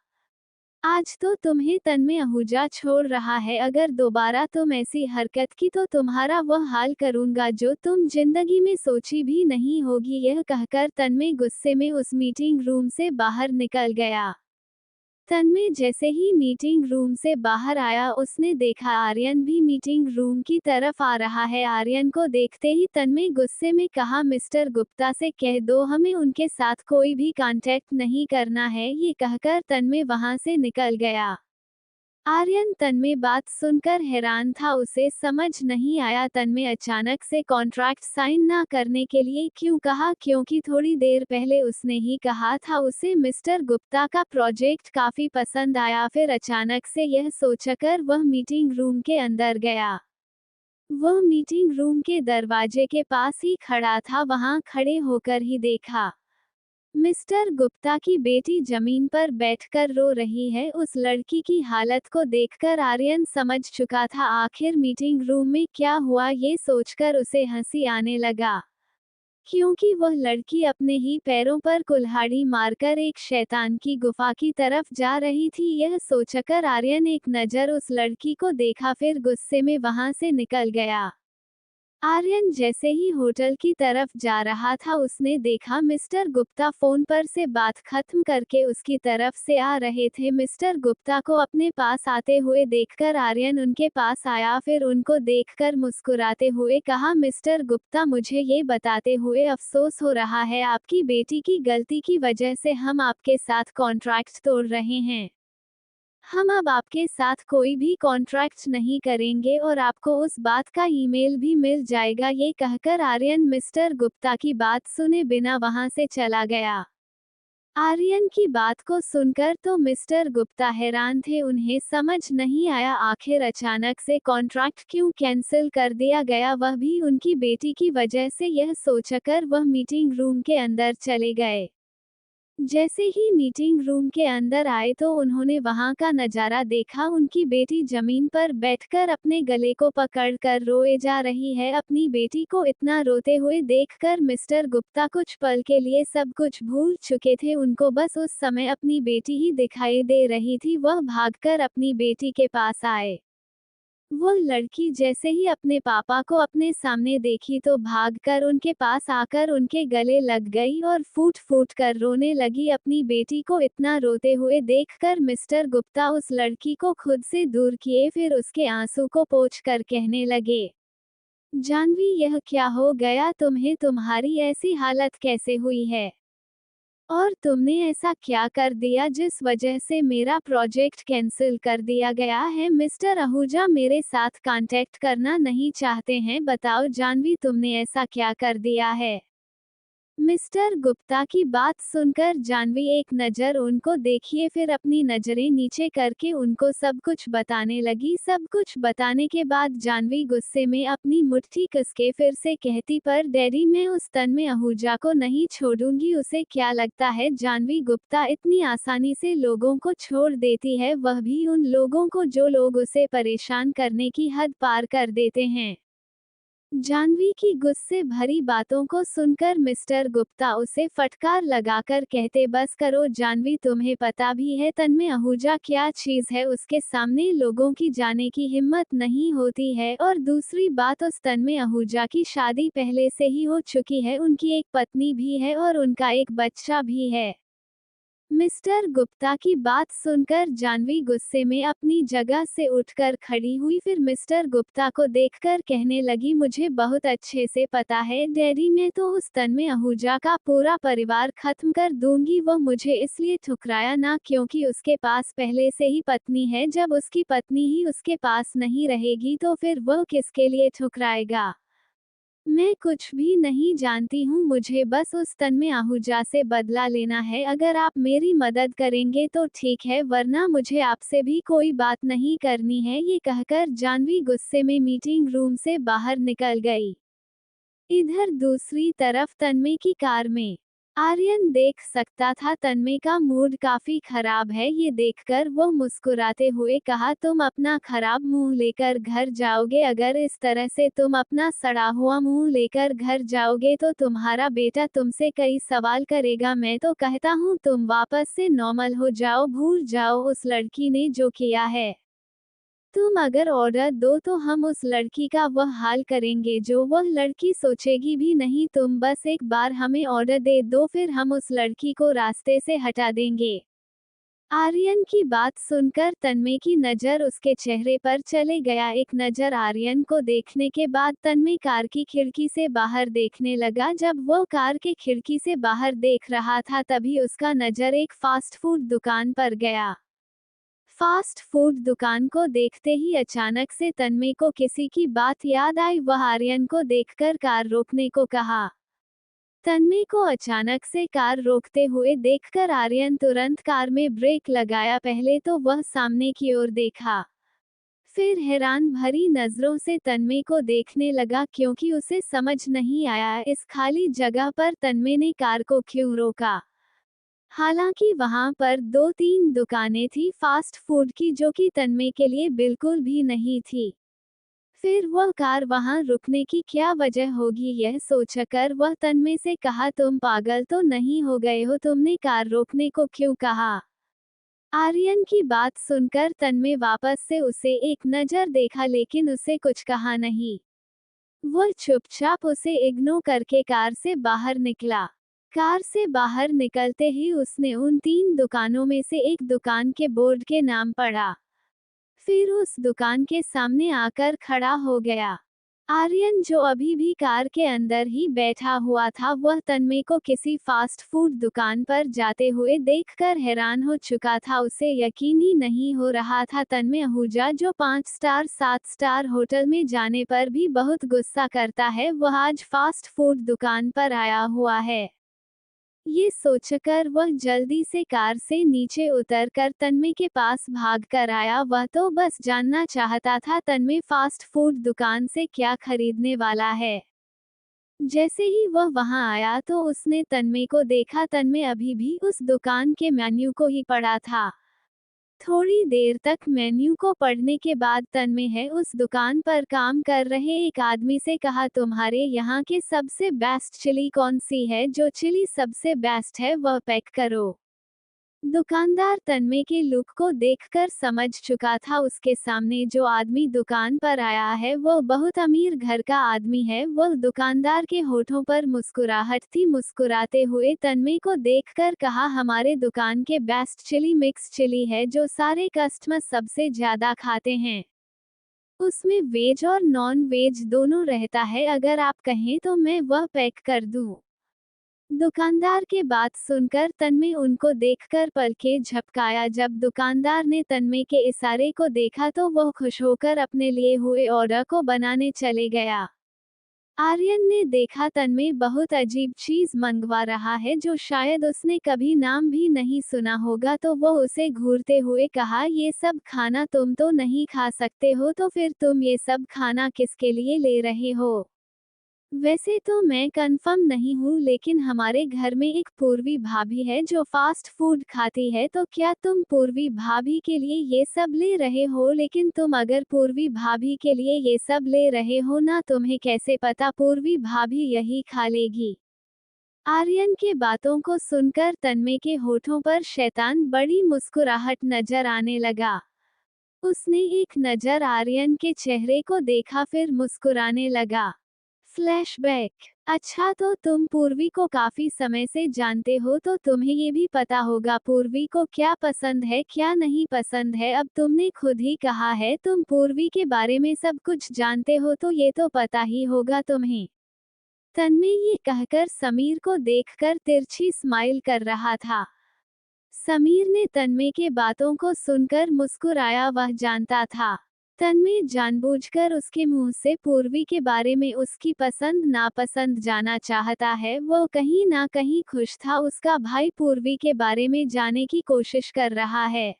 आज तो तुम्हें तन्मय आहूजा छोड़ रहा है, अगर दोबारा तुम ऐसी हरकत की तो तुम्हारा वह हाल करूंगा जो तुम जिंदगी में सोची भी नहीं होगी। यह कहकर तन्मय गुस्से में उस मीटिंग रूम से बाहर निकल गया। तन्मय जैसे ही मीटिंग रूम से बाहर आया उसने देखा आर्यन भी मीटिंग रूम की तरफ आ रहा है। आर्यन को देखते ही तन्मय गुस्से में कहा, मिस्टर गुप्ता से कह दो हमें उनके साथ कोई भी कांटेक्ट नहीं करना है। ये कहकर तन्मय वहां से निकल गया। आर्यन तन्मय बात सुनकर हैरान था, उसे समझ नहीं आया तन्मय अचानक से कॉन्ट्रैक्ट साइन ना करने के लिए क्यों कहा, क्योंकि थोड़ी देर पहले उसने ही कहा था उसे मिस्टर गुप्ता का प्रोजेक्ट काफी पसंद आया। फिर अचानक से यह सोचकर वह मीटिंग रूम के अंदर गया। वह मीटिंग रूम के दरवाजे के पास ही खड़ा था, वहां खड़े होकर ही देखा मिस्टर गुप्ता की बेटी जमीन पर बैठकर रो रही है। उस लड़की की हालत को देखकर आर्यन समझ चुका था आखिर मीटिंग रूम में क्या हुआ। ये सोचकर उसे हंसी आने लगा, क्योंकि वह लड़की अपने ही पैरों पर कुल्हाड़ी मारकर एक शैतान की गुफा की तरफ जा रही थी। यह सोचकर आर्यन एक नज़र उस लड़की को देखा, फिर गुस्से में वहां से निकल गया। आर्यन जैसे ही होटल की तरफ जा रहा था उसने देखा मिस्टर गुप्ता फोन पर से बात खत्म करके उसकी तरफ से आ रहे थे। मिस्टर गुप्ता को अपने पास आते हुए देखकर आर्यन उनके पास आया, फिर उनको देखकर मुस्कुराते हुए कहा, मिस्टर गुप्ता मुझे ये बताते हुए अफसोस हो रहा है, आपकी बेटी की गलती की वजह से हम आपके साथ कॉन्ट्रैक्ट तोड़ रहे हैं। हम अब आपके साथ कोई भी कॉन्ट्रैक्ट नहीं करेंगे और आपको उस बात का ईमेल भी मिल जाएगा। ये कहकर आर्यन मिस्टर गुप्ता की बात सुने बिना वहां से चला गया। आर्यन की बात को सुनकर तो मिस्टर गुप्ता हैरान थे, उन्हें समझ नहीं आया आखिर अचानक से कॉन्ट्रैक्ट क्यों कैंसिल कर दिया गया, वह भी उनकी बेटी की वजह से। यह सोचकर वह मीटिंग रूम के अंदर चले गए। जैसे ही मीटिंग रूम के अंदर आए तो उन्होंने वहां का नजारा देखा। उनकी बेटी जमीन पर बैठकर अपने गले को पकड़कर रोए जा रही है। अपनी बेटी को इतना रोते हुए देखकर मिस्टर गुप्ता कुछ पल के लिए सब कुछ भूल चुके थे। उनको बस उस समय अपनी बेटी ही दिखाई दे रही थी। वह भागकर अपनी बेटी के पास आए। वह लड़की जैसे ही अपने पापा को अपने सामने देखी तो भागकर उनके पास आकर उनके गले लग गई और फूट फूट कर रोने लगी। अपनी बेटी को इतना रोते हुए देखकर मिस्टर गुप्ता उस लड़की को खुद से दूर किए, फिर उसके आंसू को पोंछ कर कहने लगे, जानवी यह क्या हो गया तुम्हें, तुम्हारी ऐसी हालत कैसे हुई है? और तुमने ऐसा क्या कर दिया जिस वजह से मेरा प्रोजेक्ट कैंसिल कर दिया गया है? मिस्टर आहूजा मेरे साथ कांटेक्ट करना नहीं चाहते हैं, बताओ जानवी तुमने ऐसा क्या कर दिया है? मिस्टर गुप्ता की बात सुनकर जाह्नवी एक नज़र उनको देखिए फिर अपनी नज़रें नीचे करके उनको सब कुछ बताने लगी। सब कुछ बताने के बाद जाह्नवी गुस्से में अपनी मुट्ठी कसके फिर से कहती, पर डैडी मैं उस तन्मय आहूजा को नहीं छोड़ूंगी। उसे क्या लगता है जाह्नवी गुप्ता इतनी आसानी से लोगों को छोड़ देती है, वह भी उन लोगों को जो लोग उसे परेशान करने की हद पार कर देते हैं। जाह्नवी की गुस्से भरी बातों को सुनकर मिस्टर गुप्ता उसे फटकार लगाकर कहते, बस करो जाह्नवी, तुम्हें पता भी है तन्मय आहूजा क्या चीज है, उसके सामने लोगों की जाने की हिम्मत नहीं होती है। और दूसरी बात, उस तन्मय आहूजा की शादी पहले से ही हो चुकी है, उनकी एक पत्नी भी है और उनका एक बच्चा भी है। मिस्टर गुप्ता की बात सुनकर जाह्नवी गुस्से में अपनी जगह से उठकर खड़ी हुई, फिर मिस्टर गुप्ता को देखकर कहने लगी, मुझे बहुत अच्छे से पता है डैडी, मैं तो उस तन्मय आहूजा का पूरा परिवार खत्म कर दूंगी। वो मुझे इसलिए ठुकराया ना क्योंकि उसके पास पहले से ही पत्नी है, जब उसकी पत्नी ही उसके पास नहीं रहेगी तो फिर वह किसके लिए ठुकराएगा। मैं कुछ भी नहीं जानती हूँ, मुझे बस उस तन्मय आहूजा से बदला लेना है। अगर आप मेरी मदद करेंगे तो ठीक है, वरना मुझे आपसे भी कोई बात नहीं करनी है। ये कहकर जाह्नवी गुस्से में मीटिंग रूम से बाहर निकल गई। इधर दूसरी तरफ तन्मय की कार में आर्यन देख सकता था तन्मय का मूड काफी खराब है। ये देखकर वो मुस्कुराते हुए कहा, तुम अपना खराब मुंह लेकर घर जाओगे। अगर इस तरह से तुम अपना सड़ा हुआ मुंह लेकर घर जाओगे तो तुम्हारा बेटा तुमसे कई सवाल करेगा। मैं तो कहता हूँ तुम वापस से नॉर्मल हो जाओ, भूल जाओ उस लड़की ने जो किया है। तुम अगर ऑर्डर दो तो हम उस लड़की का वह हाल करेंगे जो वह लड़की सोचेगी भी नहीं। तुम बस एक बार हमें ऑर्डर दे दो, फिर हम उस लड़की को रास्ते से हटा देंगे। आर्यन की बात सुनकर तन्मय की नज़र उसके चेहरे पर चले गया। एक नज़र आर्यन को देखने के बाद तन्मय कार की खिड़की से बाहर देखने लगा। जब वो कार के खिड़की से बाहर देख रहा था तभी उसका नज़र एक फास्ट फूड दुकान पर गया। फास्ट फूड दुकान को देखते ही अचानक से तन्मय को किसी की बात याद आई। वह आर्यन को देखकर कार रोकने को कहा। तन्मय को अचानक से कार रोकते हुए देखकर आर्यन तुरंत कार में ब्रेक लगाया। पहले तो वह सामने की ओर देखा, फिर हैरान भरी नजरों से तन्मय को देखने लगा क्योंकि उसे समझ नहीं आया इस खाली जगह पर तन्मय ने कार को क्यों रोका। हालांकि वहां पर 2-3 दुकानें थी फास्ट फूड की जो कि तन्मय के लिए बिल्कुल भी नहीं थी। फिर वह कार वहां रुकने की क्या वजह होगी, यह सोचकर वह तन्मय से कहा, तुम पागल तो नहीं हो गए हो, तुमने कार रोकने को क्यों कहा। आर्यन की बात सुनकर तन्मय वापस से उसे एक नजर देखा लेकिन उसे कुछ कहा नहीं। वह चुपचाप उसे इग्नोर करके कार से बाहर निकला। कार से बाहर निकलते ही उसने उन 3 दुकानों में से एक दुकान के बोर्ड के नाम पढ़ा। फिर उस दुकान के सामने आकर खड़ा हो गया। आर्यन जो अभी भी कार के अंदर ही बैठा हुआ था वह तन्मय को किसी फास्ट फूड दुकान पर जाते हुए देखकर हैरान हो चुका था। उसे यकीन ही नहीं हो रहा था तन्मय आहूजा जो 5 स्टार 7 स्टार होटल में जाने पर भी बहुत गुस्सा करता है, वह आज फास्ट फूड दुकान पर आया हुआ है। ये सोचकर वह जल्दी से कार से नीचे उतरकर तन्मय के पास भागकर आया। वह तो बस जानना चाहता था तन्मय फास्ट फूड दुकान से क्या खरीदने वाला है। जैसे ही वह वहां आया तो उसने तन्मय को देखा। तन्मय अभी भी उस दुकान के मेन्यू को ही पढ़ा था। थोड़ी देर तक मेन्यू को पढ़ने के बाद तन्मय है उस दुकान पर काम कर रहे एक आदमी से कहा, तुम्हारे यहाँ के सबसे बेस्ट चिली कौन सी है, जो चिली सबसे बेस्ट है वह पैक करो। दुकानदार तन्मय के लुक को देखकर समझ चुका था उसके सामने जो आदमी दुकान पर आया है वह बहुत अमीर घर का आदमी है। वह दुकानदार के होठों पर मुस्कुराहट थी। मुस्कुराते हुए तन्मय को देखकर कहा, हमारे दुकान के बेस्ट चिली मिक्स चिली है जो सारे कस्टमर सबसे ज्यादा खाते हैं। उसमें वेज और नॉन वेज दोनों रहता है, अगर आप कहें तो मैं वह पैक कर दूं। दुकानदार के बात सुनकर तन्मय उनको देखकर पलकें झपकाया। जब दुकानदार ने तन्मय के इशारे को देखा तो वह खुश होकर अपने लिए हुए ऑर्डर को बनाने चले गया। आर्यन ने देखा तन्मय बहुत अजीब चीज मंगवा रहा है जो शायद उसने कभी नाम भी नहीं सुना होगा, तो वो उसे घूरते हुए कहा, ये सब खाना तुम तो नहीं खा सकते हो, तो फिर तुम ये सब खाना किसके लिए ले रहे हो? वैसे तो मैं कंफर्म नहीं हूँ, लेकिन हमारे घर में एक पूर्वी भाभी है जो फास्ट फूड खाती है, तो क्या तुम पूर्वी भाभी के लिए ये सब ले रहे हो? लेकिन तुम अगर पूर्वी भाभी के लिए ये सब ले रहे हो ना, तुम्हें कैसे पता पूर्वी भाभी यही खा लेगी? आर्यन के बातों को सुनकर तन्मय के होठों पर शैतान बड़ी मुस्कुराहट नजर आने लगा। उसने एक नजर आर्यन के चेहरे को देखा, फिर मुस्कुराने लगा। फ्लैशबैक। अच्छा, तो तुम पूर्वी को काफी समय से जानते हो, तो तुम्हें ये भी पता होगा पूर्वी को क्या पसंद है क्या नहीं पसंद है। अब तुमने खुद ही कहा है तुम पूर्वी के बारे में सब कुछ जानते हो, तो ये तो पता ही होगा तुम्हें। तन्मय ये कहकर समीर को देखकर तिरछी स्माइल कर रहा था। समीर ने तन्मय के बातों को सुनकर मुस्कुराया, वह जानता था तन्मय जानबूझकर उसके मुंह से पूर्वी के बारे में उसकी पसंद नापसंद जाना चाहता है। वो कहीं ना कहीं खुश था, उसका भाई पूर्वी के बारे में जानने की कोशिश कर रहा है।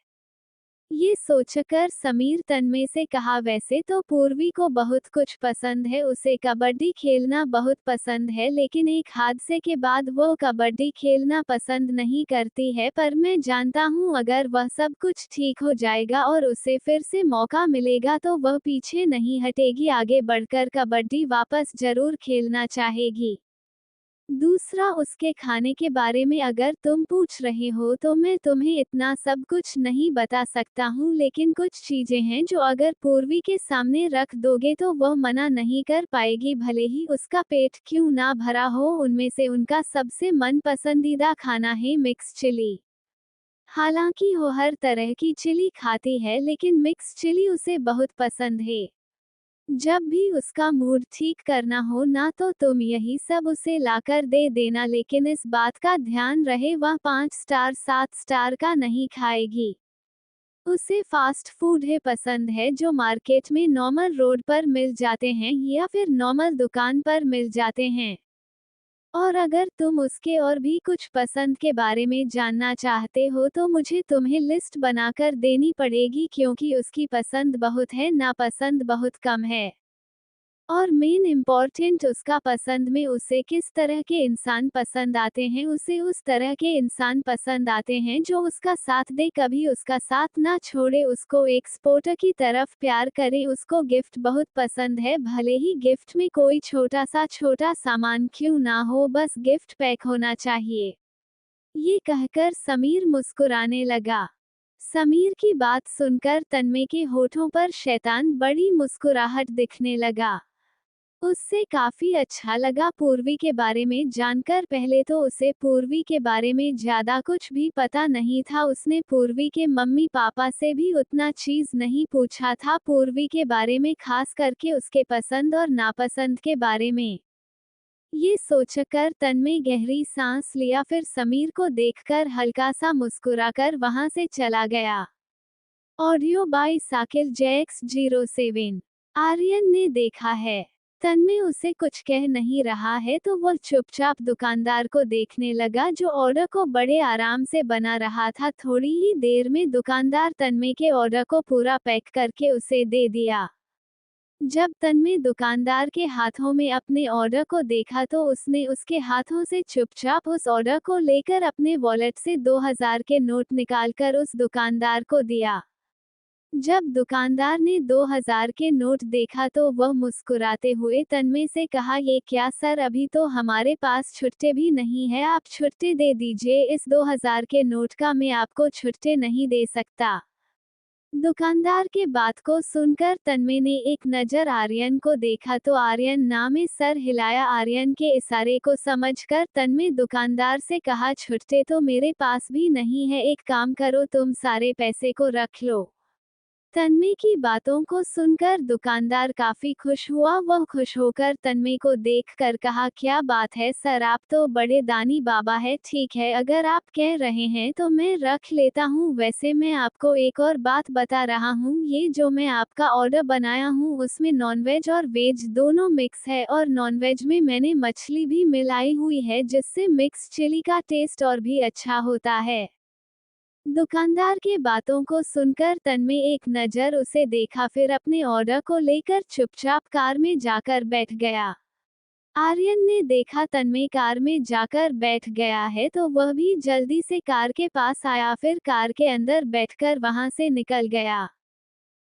ये सोचकर समीर तन्मय से कहा, वैसे तो पूर्वी को बहुत कुछ पसंद है, उसे कबड्डी खेलना बहुत पसंद है, लेकिन एक हादसे के बाद वो कबड्डी खेलना पसंद नहीं करती है। पर मैं जानता हूँ अगर वह सब कुछ ठीक हो जाएगा और उसे फिर से मौका मिलेगा तो वह पीछे नहीं हटेगी, आगे बढ़कर कबड्डी वापस जरूर खेलना चाहेगी। दूसरा, उसके खाने के बारे में अगर तुम पूछ रहे हो तो मैं तुम्हें इतना सब कुछ नहीं बता सकता हूँ, लेकिन कुछ चीजें हैं जो अगर पूर्वी के सामने रख दोगे तो वह मना नहीं कर पाएगी, भले ही उसका पेट क्यों ना भरा हो। उनमें से उनका सबसे मन पसंदीदा खाना है मिक्स चिली। हालांकि वो हर तरह की चिली खाती है, लेकिन मिक्स चिली उसे बहुत पसंद है। जब भी उसका मूड ठीक करना हो ना, तो तुम यही सब उसे लाकर दे देना, लेकिन इस बात का ध्यान रहे वह 5 स्टार 7 स्टार का नहीं खाएगी। उसे फास्ट फूड है पसंद है जो मार्केट में नॉर्मल रोड पर मिल जाते हैं या फिर नॉर्मल दुकान पर मिल जाते हैं। और अगर तुम उसके और भी कुछ पसंद के बारे में जानना चाहते हो तो मुझे तुम्हें लिस्ट बनाकर देनी पड़ेगी, क्योंकि उसकी पसंद बहुत है, नापसंद बहुत कम है। और मेन इम्पॉर्टेंट, उसका पसंद में उसे किस तरह के इंसान पसंद आते हैं। उसे उस तरह के इंसान पसंद आते हैं जो उसका साथ दे, कभी उसका साथ ना छोड़े, उसको एक सपोर्टर की तरफ प्यार करे। उसको गिफ्ट बहुत पसंद है, भले ही गिफ्ट में कोई छोटा सामान क्यों ना हो, बस गिफ्ट पैक होना चाहिए। ये कहकर समीर मुस्कुराने लगा। समीर की बात सुनकर तन्मय के होठों पर शैतान बड़ी मुस्कुराहट दिखने लगा। उससे काफी अच्छा लगा पूर्वी के बारे में जानकर। पहले तो उसे पूर्वी के बारे में ज्यादा कुछ भी पता नहीं था, उसने पूर्वी के मम्मी पापा से भी उतना चीज नहीं पूछा था पूर्वी के बारे में, खास करके उसके पसंद और नापसंद के बारे में। ये सोचकर तन्मय गहरी सांस लिया, फिर समीर को देखकर हल्का सा मुस्कुराकर वहां से चला गया। Audio by Sakil Jacks 07। Aryan ने देखा है तन्मय उसे कुछ कह नहीं रहा है, तो वह चुपचाप दुकानदार को देखने लगा जो ऑर्डर को बड़े आराम से बना रहा था। थोड़ी ही देर में दुकानदार तन्मय के ऑर्डर को पूरा पैक करके उसे दे दिया। जब तन्मय दुकानदार के हाथों में अपने ऑर्डर को देखा तो उसने उसके हाथों से चुपचाप उस ऑर्डर को लेकर अपने वॉलेट से 2000 के नोट निकालकर उस दुकानदार को दिया। जब दुकानदार ने 2000 के नोट देखा तो वह मुस्कुराते हुए तन्मय से कहा, ये क्या सर, अभी तो हमारे पास छुट्टे भी नहीं है, आप छुट्टे दे दीजिए, इस 2000 के नोट का मैं आपको छुट्टे नहीं दे सकता। दुकानदार के बात को सुनकर तन्मय ने एक नजर आर्यन को देखा तो आर्यन ना में सर हिलाया। आर्यन के इशारे को समझकर तन्मय दुकानदार से कहा, छुट्टे तो मेरे पास भी नहीं है, एक काम करो तुम सारे पैसे को रख लो। तन्मय की बातों को सुनकर दुकानदार काफी खुश हुआ। वह खुश होकर तन्मय को देखकर कहा, क्या बात है सर, आप तो बड़े दानी बाबा है। ठीक है, अगर आप कह रहे हैं तो मैं रख लेता हूँ। वैसे मैं आपको एक और बात बता रहा हूँ, ये जो मैं आपका ऑर्डर बनाया हूँ उसमें नॉनवेज और वेज दोनों मिक्स है, और नॉनवेज में मैंने मछली भी मिलाई हुई है, जिससे मिक्स चिली का टेस्ट और भी अच्छा होता है। दुकानदार के बातों को सुनकर तन्मय एक नज़र उसे देखा, फिर अपने ऑर्डर को लेकर चुपचाप कार में जाकर बैठ गया। आर्यन ने देखा तन्मय कार में जाकर बैठ गया है तो वह भी जल्दी से कार के पास आया, फिर कार के अंदर बैठकर वहां से निकल गया।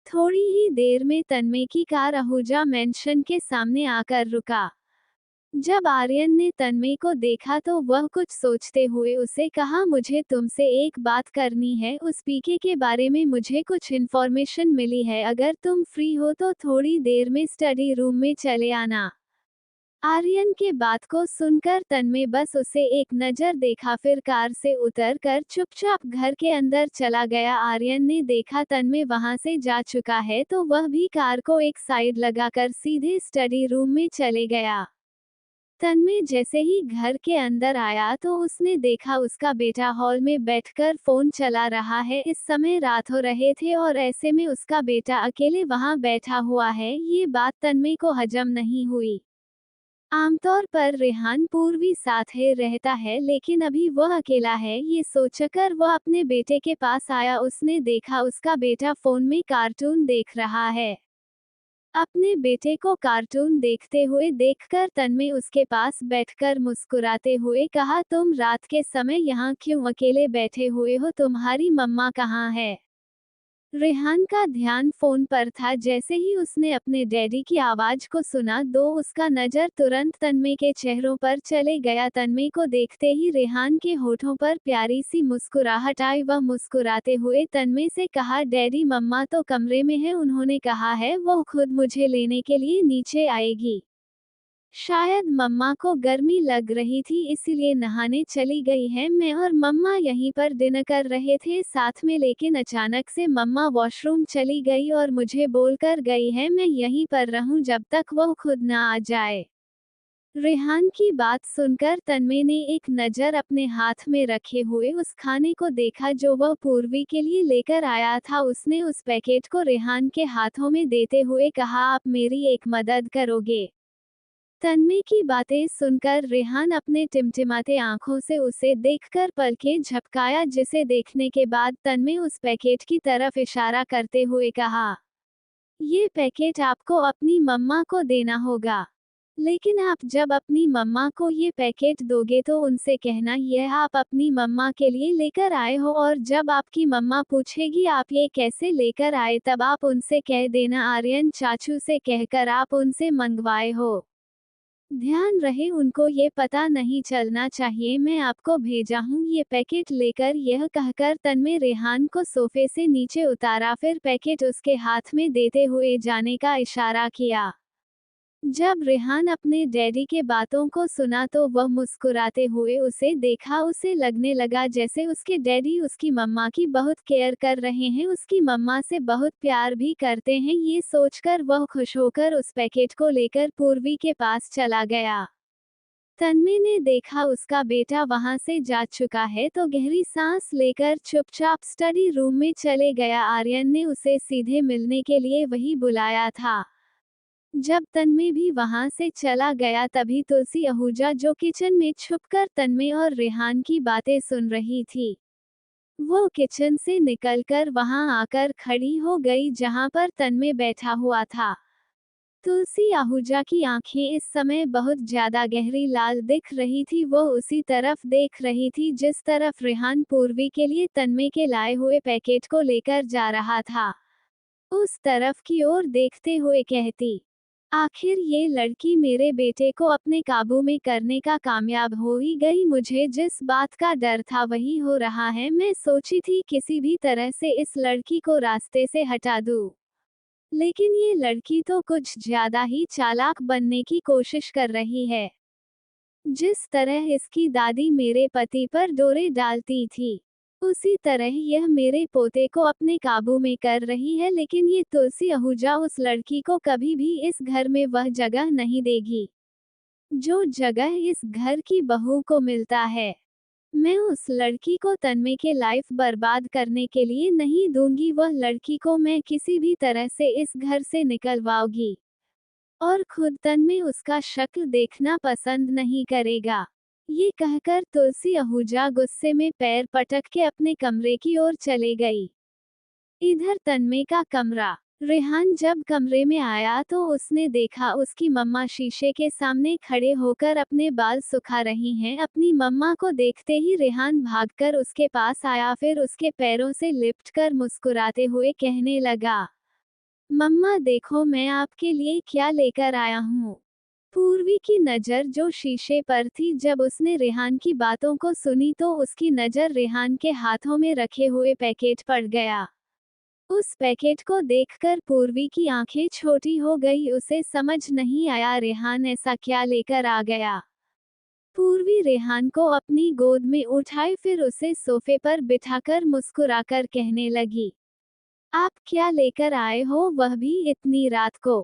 थोड़ी ही देर में तन्मय की कार आहूजा मैंशन के सामने आकर रुका। जब आर्यन ने तन्मय को देखा तो वह कुछ सोचते हुए उसे कहा, मुझे तुमसे एक बात करनी है। उस पीके के बारे में मुझे कुछ इन्फॉर्मेशन मिली है, अगर तुम फ्री हो तो थोड़ी देर में स्टडी रूम में चले आना। आर्यन के बात को सुनकर तन्मय बस उसे एक नज़र देखा, फिर कार से उतरकर चुपचाप घर के अंदर चला गया। आर्यन ने देखा तन्मय वहां से जा चुका है तो वह भी कार को एक साइड लगाकर सीधे स्टडी रूम में चले गया। तन्मय जैसे ही घर के अंदर आया तो उसने देखा उसका बेटा हॉल में बैठकर फोन चला रहा है। इस समय रात हो रहे थे और ऐसे में उसका बेटा अकेले वहां बैठा हुआ है, ये बात तन्मय को हजम नहीं हुई। आमतौर पर रेहान पूर्वी साथ ही रहता है, लेकिन अभी वह अकेला है, ये सोचकर वह अपने बेटे के पास आया। उसने देखा उसका बेटा फोन में कार्टून देख रहा है। अपने बेटे को कार्टून देखते हुए देखकर तन्मय उसके पास बैठकर मुस्कुराते हुए कहा, तुम रात के समय यहाँ क्यों अकेले बैठे हुए हो, तुम्हारी मम्मा कहाँ है? रेहान का ध्यान फोन पर था। जैसे ही उसने अपने डैडी की आवाज को सुना तो उसका नजर तुरंत तन्मय के चेहरों पर चले गया। तन्मय को देखते ही रेहान के होठों पर प्यारी सी मुस्कुराहट आई। वह मुस्कुराते हुए तन्मय से कहा, डैडी मम्मा तो कमरे में है, उन्होंने कहा है वो खुद मुझे लेने के लिए नीचे आएगी। शायद मम्मा को गर्मी लग रही थी इसलिए नहाने चली गई है। मैं और मम्मा यहीं पर डिनर कर रहे थे साथ में, लेकिन अचानक से मम्मा वॉशरूम चली गई और मुझे बोलकर गई है मैं यहीं पर रहूं जब तक वो खुद ना आ जाए। रेहान की बात सुनकर तन्मय ने एक नज़र अपने हाथ में रखे हुए उस खाने को देखा जो वह पूर्वी के लिए लेकर आया था। उसने उस पैकेट को रेहान के हाथों में देते हुए कहा, आप मेरी एक मदद करोगे? तन्मय की बातें सुनकर रेहान अपने टिमटिमाते आंखों से उसे देखकर पलकें झपकाया, जिसे देखने के बाद तन्मय उस पैकेट की तरफ इशारा करते हुए कहा, ये पैकेट आपको अपनी मम्मा को देना होगा। लेकिन आप जब अपनी मम्मा को ये पैकेट दोगे तो उनसे कहना यह आप अपनी मम्मा के लिए लेकर आए हो, और जब आपकी मम्मा पूछेगी आप ये कैसे लेकर आए तब आप उनसे कह देना आर्यन चाचू से कहकर आप उनसे मंगवाए हो। ध्यान रहे उनको ये पता नहीं चलना चाहिए मैं आपको भेजा हूँ ये पैकेट लेकर। यह कहकर तन्मय रेहान को सोफे से नीचे उतारा, फिर पैकेट उसके हाथ में देते हुए जाने का इशारा किया। जब रेहान अपने डैडी के बातों को सुना तो वह मुस्कुराते हुए उसे देखा। उसे लगने लगा जैसे उसके डैडी उसकी मम्मा की बहुत केयर कर रहे हैं, उसकी मम्मा से बहुत प्यार भी करते हैं। ये सोचकर वह खुश होकर उस पैकेट को लेकर पूर्वी के पास चला गया। तन्मय ने देखा उसका बेटा वहां से जा चुका है तो गहरी सांस लेकर चुपचाप स्टडी रूम में चले गया। आर्यन ने उसे सीधे मिलने के लिए वही बुलाया था। जब तन्मय भी वहां से चला गया तभी तुलसी आहूजा, जो किचन में छुपकर तन्मय और रेहान की बातें सुन रही थी, वो किचन से निकलकर वहां आकर खड़ी हो गई जहां पर तन्मय बैठा हुआ था। तुलसी आहूजा की आंखें इस समय बहुत ज्यादा गहरी लाल दिख रही थी। वो उसी तरफ देख रही थी जिस तरफ रेहान पूर्वी के लिए तन्मय के लाए हुए पैकेट को लेकर जा रहा था। उस तरफ की ओर देखते हुए कहती, आखिर ये लड़की मेरे बेटे को अपने काबू में करने का कामयाब हो ही गई। मुझे जिस बात का डर था वही हो रहा है। मैं सोची थी किसी भी तरह से इस लड़की को रास्ते से हटा दूं, लेकिन ये लड़की तो कुछ ज्यादा ही चालाक बनने की कोशिश कर रही है। जिस तरह इसकी दादी मेरे पति पर डोरे डालती थी, उसी तरह यह मेरे पोते को अपने काबू में कर रही है, लेकिन ये तुलसी आहूजा उस लड़की को कभी भी इस घर में वह जगह नहीं देगी जो जगह इस घर की बहू को मिलता है। मैं उस लड़की को तन्मय के लाइफ बर्बाद करने के लिए नहीं दूंगी। वह लड़की को मैं किसी भी तरह से इस घर से निकलवाऊंगी और खुद तन्मय उसका शक्ल देखना पसंद नहीं करेगा। ये कहकर तुलसी आहूजा गुस्से में पैर पटक के अपने कमरे की ओर चले गई। इधर तन्मय का कमरा। रेहान जब कमरे में आया तो उसने देखा उसकी मम्मा शीशे के सामने खड़े होकर अपने बाल सुखा रही हैं। अपनी मम्मा को देखते ही रेहान भागकर उसके पास आया, फिर उसके पैरों से लिपटकर मुस्कुराते हुए कहने लगा, मम्मा देखो मैं आपके लिए क्या लेकर आया हूँ। पूर्वी की नज़र जो शीशे पर थी, जब उसने रेहान की बातों को सुनी तो उसकी नज़र रेहान के हाथों में रखे हुए पैकेट पड़ गया। उस पैकेट को देखकर पूर्वी की आंखें छोटी हो गई। उसे समझ नहीं आया रेहान ऐसा क्या लेकर आ गया। पूर्वी रेहान को अपनी गोद में उठाए, फिर उसे सोफे पर बिठाकर मुस्कुराकर कहने लगी, आप क्या लेकर आए हो, वह भी इतनी रात को।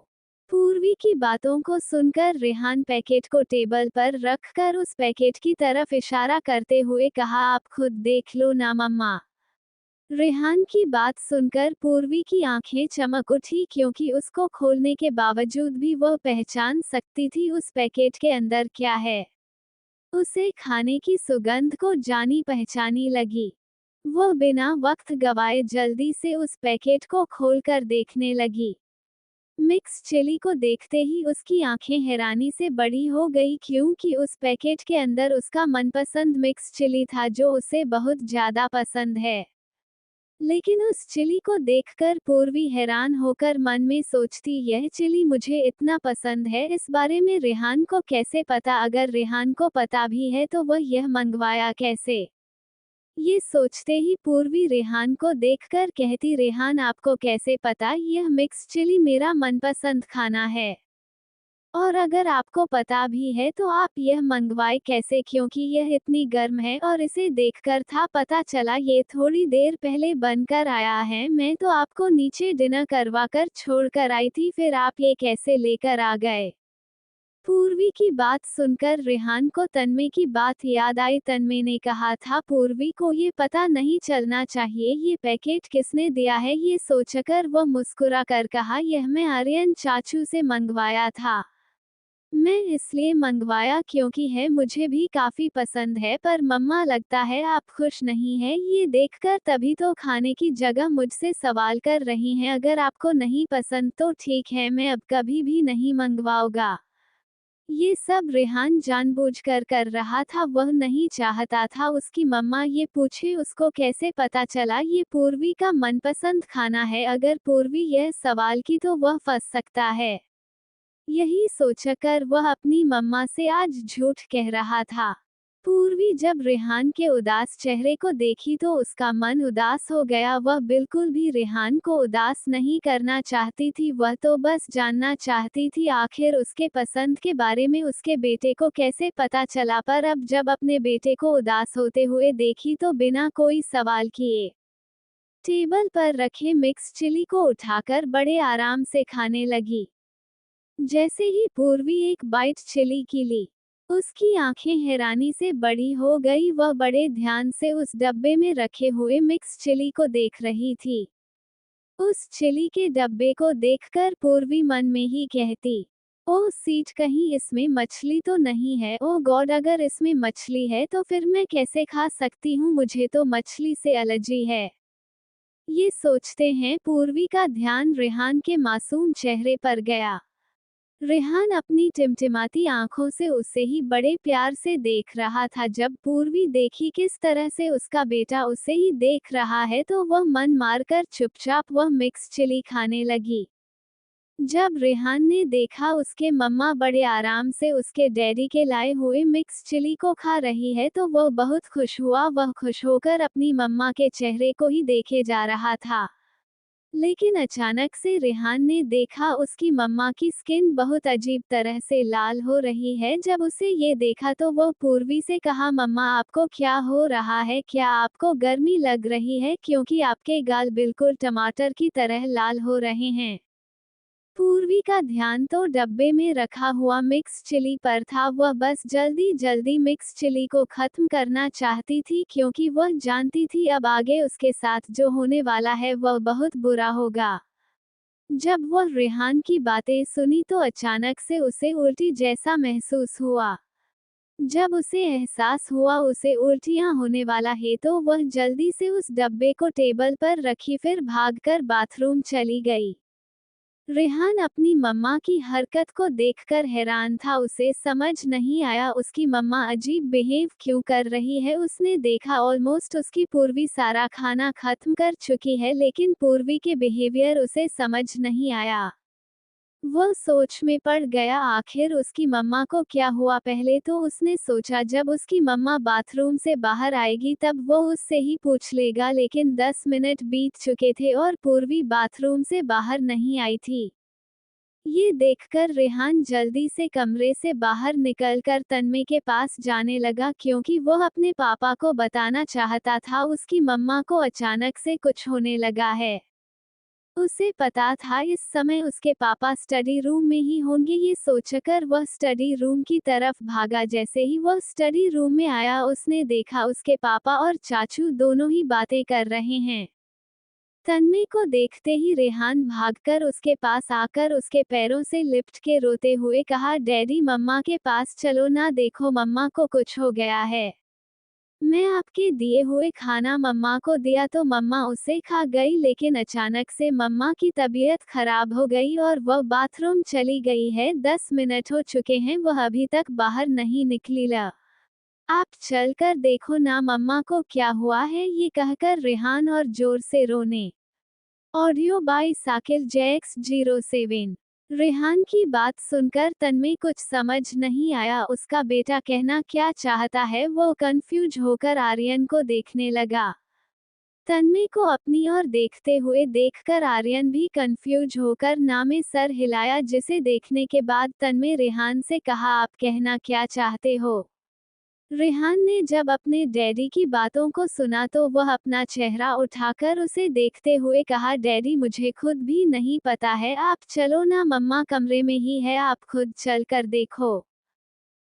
पूर्वी की बातों को सुनकर रेहान पैकेट को टेबल पर रखकर उस पैकेट की तरफ इशारा करते हुए कहा, आप खुद देख लो ना मम्मा। रेहान की बात सुनकर पूर्वी की आंखें चमक उठी, क्योंकि उसको खोलने के बावजूद भी वह पहचान सकती थी उस पैकेट के अंदर क्या है। उसे खाने की सुगंध को जानी पहचानी लगी। वह बिना वक्त गवाए जल्दी से उस पैकेट को खोलकर देखने लगी। मिक्स चिली को देखते ही उसकी आंखें हैरानी से बड़ी हो गई, क्योंकि उस पैकेट के अंदर उसका मनपसंद मिक्स चिली था जो उसे बहुत ज्यादा पसंद है। लेकिन उस चिली को देखकर पूर्वी हैरान होकर मन में सोचती, यह चिली मुझे इतना पसंद है, इस बारे में रेहान को कैसे पता। अगर रेहान को पता भी है तो वह यह मंगवाया कैसे। ये सोचते ही पूर्वी रेहान को देखकर कहती, रेहान आपको कैसे पता यह मिक्स चिली मेरा मनपसंद खाना है। और अगर आपको पता भी है तो आप यह मंगवाए कैसे, क्योंकि यह इतनी गर्म है और इसे देखकर था पता चला ये थोड़ी देर पहले बनकर आया है। मैं तो आपको नीचे डिनर करवाकर छोड़कर आई थी, फिर आप ये कैसे लेकर आ गए। पूर्वी की बात सुनकर रेहान को तन्मय की बात याद आई। तन्मय ने कहा था पूर्वी को ये पता नहीं चलना चाहिए ये पैकेट किसने दिया है। ये सोचकर वह मुस्कुरा कर कहा, यह मैं आर्यन चाचू से मंगवाया था। मैं इसलिए मंगवाया क्योंकि है मुझे भी काफी पसंद है, पर मम्मा लगता है आप खुश नहीं हैं ये देखकर, तभी तो खाने की जगह मुझसे सवाल कर रही हैं। अगर आपको नहीं पसंद तो ठीक है, मैं अब कभी भी नहीं मंगवाऊंगा। ये सब रेहान जानबूझकर कर रहा था, वह नहीं चाहता था उसकी मम्मा ये पूछे उसको कैसे पता चला ये पूर्वी का मनपसंद खाना है। अगर पूर्वी यह सवाल की तो वह फंस सकता है। यही सोचकर वह अपनी मम्मा से आज झूठ कह रहा था। पूर्वी जब रेहान के उदास चेहरे को देखी तो उसका मन उदास हो गया। वह बिल्कुल भी रेहान को उदास नहीं करना चाहती थी, वह तो बस जानना चाहती थी आखिर उसके पसंद के बारे में उसके बेटे को कैसे पता चला। पर अब जब अपने बेटे को उदास होते हुए देखी तो बिना कोई सवाल किए टेबल पर रखे मिक्स चिली को उठाकर बड़े आराम से खाने लगी। जैसे ही पूर्वी एक बाइट चिली की ली, उसकी आंखें हैरानी से बड़ी हो गई। वह बड़े ध्यान से उस डब्बे में रखे हुए मिक्स चिली को देख रही थी। उस चिली के डब्बे को देखकर पूर्वी मन में ही कहती, ओह सीट, कहीं इसमें मछली तो नहीं है। ओह गॉड, अगर इसमें मछली है तो फिर मैं कैसे खा सकती हूँ, मुझे तो मछली से एलर्जी है। ये सोचते हैं पूर्वी का ध्यान रेहान के मासूम चेहरे पर गया। रेहान अपनी टिमटिमाती आंखों से उसे ही बड़े प्यार से देख रहा था। जब पूर्वी देखी किस तरह से उसका बेटा उसे ही देख रहा है तो वह मन मारकर चुपचाप वह मिक्स चिली खाने लगी। जब रेहान ने देखा उसके मम्मा बड़े आराम से उसके डैडी के लाए हुए मिक्स चिली को खा रही है तो वह बहुत खुश हुआ। वह खुश होकर अपनी मम्मा के चेहरे को ही देखे जा रहा था। लेकिन अचानक से रेहान ने देखा उसकी मम्मा की स्किन बहुत अजीब तरह से लाल हो रही है। जब उसे ये देखा तो वो पूर्वी से कहा, मम्मा आपको क्या हो रहा है, क्या आपको गर्मी लग रही है, क्योंकि आपके गाल बिल्कुल टमाटर की तरह लाल हो रहे हैं। पूर्वी का ध्यान तो डब्बे में रखा हुआ मिक्स चिली पर था। वह बस जल्दी जल्दी मिक्स चिली को खत्म करना चाहती थी, क्योंकि वह जानती थी अब आगे उसके साथ जो होने वाला है वह बहुत बुरा होगा। जब वह रेहान की बातें सुनी तो अचानक से उसे उल्टी जैसा महसूस हुआ। जब उसे एहसास हुआ उसे उल्टियां होने वाला है तो वह जल्दी से उस डब्बे को टेबल पर रखी, फिर भागकर बाथरूम चली गई। रेहान अपनी मम्मा की हरकत को देखकर हैरान था। उसे समझ नहीं आया उसकी मम्मा अजीब बिहेव क्यों कर रही है। उसने देखा ऑलमोस्ट उसकी पूर्वी सारा खाना खत्म कर चुकी है, लेकिन पूर्वी के बिहेवियर उसे समझ नहीं आया। वह सोच में पड़ गया, आखिर उसकी मम्मा को क्या हुआ। पहले तो उसने सोचा जब उसकी मम्मा बाथरूम से बाहर आएगी तब वो उससे ही पूछ लेगा, लेकिन 10 मिनट बीत चुके थे और पूर्वी बाथरूम से बाहर नहीं आई थी। ये देखकर रेहान जल्दी से कमरे से बाहर निकलकर तन्मय के पास जाने लगा, क्योंकि वह अपने पापा को बताना चाहता था उसकी मम्मा को अचानक से कुछ होने लगा है। उसे पता था इस समय उसके पापा स्टडी रूम में ही होंगे। ये सोचकर वह स्टडी रूम की तरफ भागा। जैसे ही वह स्टडी रूम में आया उसने देखा उसके पापा और चाचू दोनों ही बातें कर रहे हैं। तन्मय को देखते ही रेहान भागकर उसके पास आकर उसके पैरों से लिपट के रोते हुए कहा, डैडी मम्मा के पास चलो ना, देखो मम्मा को कुछ हो गया है। मैं आपके दिए हुए खाना मम्मा को दिया तो मम्मा उसे खा गई, लेकिन अचानक से मम्मा की तबीयत खराब हो गई और वह बाथरूम चली गई है। 10 मिनट हो चुके हैं, वह अभी तक बाहर नहीं निकली। ला आप चलकर देखो ना मम्मा को क्या हुआ है। ये कहकर रेहान और जोर से रोने। Audio by Sakil Jacks 07। Rehan की बात सुनकर तन्मय कुछ समझ नहीं आया, उसका बेटा कहना क्या चाहता है। वो कंफ्यूज होकर आर्यन को देखने लगा। तन्मय को अपनी ओर देखते हुए देखकर आर्यन भी कंफ्यूज होकर ना में सर हिलाया, जिसे देखने के बाद तन्मय रेहान से कहा, आप कहना क्या चाहते हो। रेहान ने जब अपने डैडी की बातों को सुना तो वह अपना चेहरा उठाकर उसे देखते हुए कहा, डैडी मुझे खुद भी नहीं पता है, आप चलो ना, मम्मा कमरे में ही है, आप खुद चल कर देखो।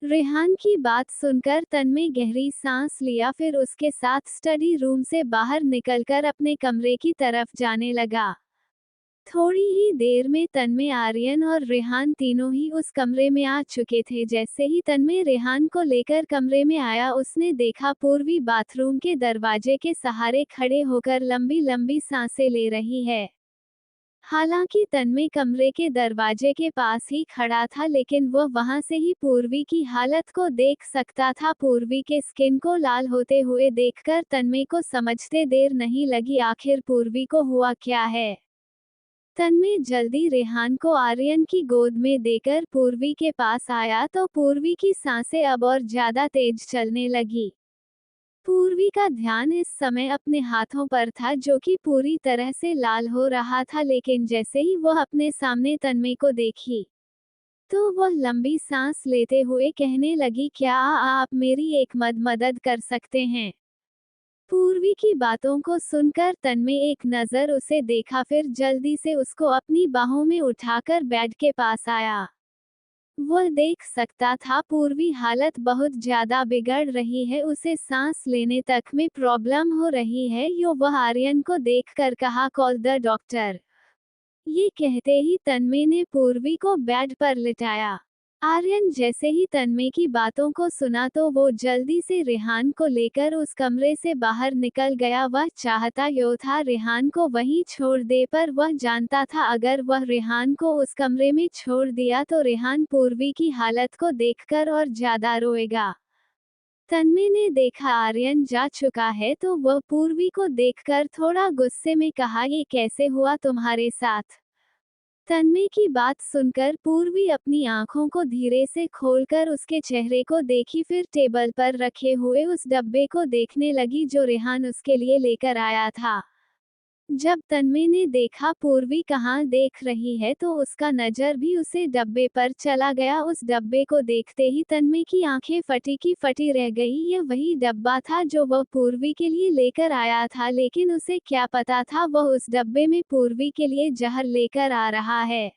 रेहान की बात सुनकर तन्मय गहरी सांस लिया, फिर उसके साथ स्टडी रूम से बाहर निकलकर अपने कमरे की तरफ जाने लगा। थोड़ी ही देर में तन्मय, आर्यन और रेहान तीनों ही उस कमरे में आ चुके थे। जैसे ही तन्मय रेहान को लेकर कमरे में आया उसने देखा पूर्वी बाथरूम के दरवाजे के सहारे खड़े होकर लंबी लंबी सांसें ले रही है। हालांकि तन्मय कमरे के दरवाजे के पास ही खड़ा था, लेकिन वह वहां से ही पूर्वी की हालत को देख सकता था। पूर्वी के स्किन को लाल होते हुए देखकर तन्मय को समझते देर नहीं लगी, आखिर पूर्वी को हुआ क्या है। तन्मय जल्दी रेहान को आर्यन की गोद में देकर पूर्वी के पास आया तो पूर्वी की सांसें अब और ज्यादा तेज चलने लगी। पूर्वी का ध्यान इस समय अपने हाथों पर था, जो कि पूरी तरह से लाल हो रहा था, लेकिन जैसे ही वह अपने सामने तन्मय को देखी तो वह लंबी सांस लेते हुए कहने लगी, क्या आप मेरी एक मदद कर सकते हैं। पूर्वी की बातों को सुनकर तन्मय एक नजर उसे देखा, फिर जल्दी से उसको अपनी बाहों में उठाकर बेड के पास आया। वह देख सकता था पूर्वी हालत बहुत ज्यादा बिगड़ रही है, उसे सांस लेने तक में प्रॉब्लम हो रही है। वह आर्यन को देखकर कहा, कॉल द डॉक्टर। ये कहते ही तन्मय ने पूर्वी को बेड पर लिटाया। आर्यन जैसे ही तन्मय की बातों को सुना तो वो जल्दी से रेहान को लेकर उस कमरे से बाहर निकल गया। वह चाहता यो था रेहान को वहीं छोड़ दे, पर वह जानता था अगर वह रेहान को उस कमरे में छोड़ दिया तो रेहान पूर्वी की हालत को देखकर और ज्यादा रोएगा। तन्मय ने देखा आर्यन जा चुका है तो वह पूर्वी को देखकर थोड़ा गुस्से में कहा, ये कैसे हुआ तुम्हारे साथ। तन्मय की बात सुनकर पूर्वी अपनी आंखों को धीरे से खोलकर उसके चेहरे को देखी, फिर टेबल पर रखे हुए उस डब्बे को देखने लगी जो रेहान उसके लिए लेकर आया था। जब तन्मय ने देखा पूर्वी कहाँ देख रही है तो उसका नजर भी उसे डब्बे पर चला गया। उस डब्बे को देखते ही तन्मय की आंखें फटी की फटी रह गई। यह वही डब्बा था जो वह पूर्वी के लिए लेकर आया था, लेकिन उसे क्या पता था वह उस डब्बे में पूर्वी के लिए जहर लेकर आ रहा है।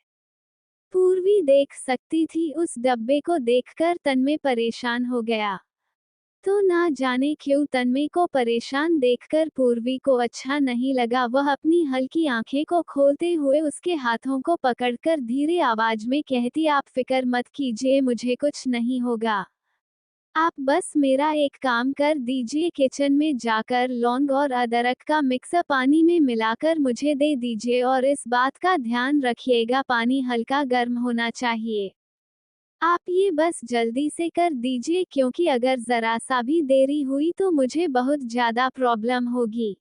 पूर्वी देख सकती थी। उस डब्बे को देखकर तन्मय परेशान हो गया। तो ना जाने क्यों तन्मय को परेशान देखकर पूर्वी को अच्छा नहीं लगा। वह अपनी हल्की आंखें को खोलते हुए उसके हाथों को पकड़कर धीरे आवाज में कहती, आप फिक्र मत कीजिए, मुझे कुछ नहीं होगा। आप बस मेरा एक काम कर दीजिए, किचन में जाकर लौंग और अदरक का मिक्सर पानी में मिलाकर मुझे दे दीजिए और इस बात का ध्यान रखिएगा पानी हल्का गर्म होना चाहिए। आप ये बस जल्दी से कर दीजिए, क्योंकि अगर जरा सा भी देरी हुई तो मुझे बहुत ज्यादा प्रॉब्लम होगी।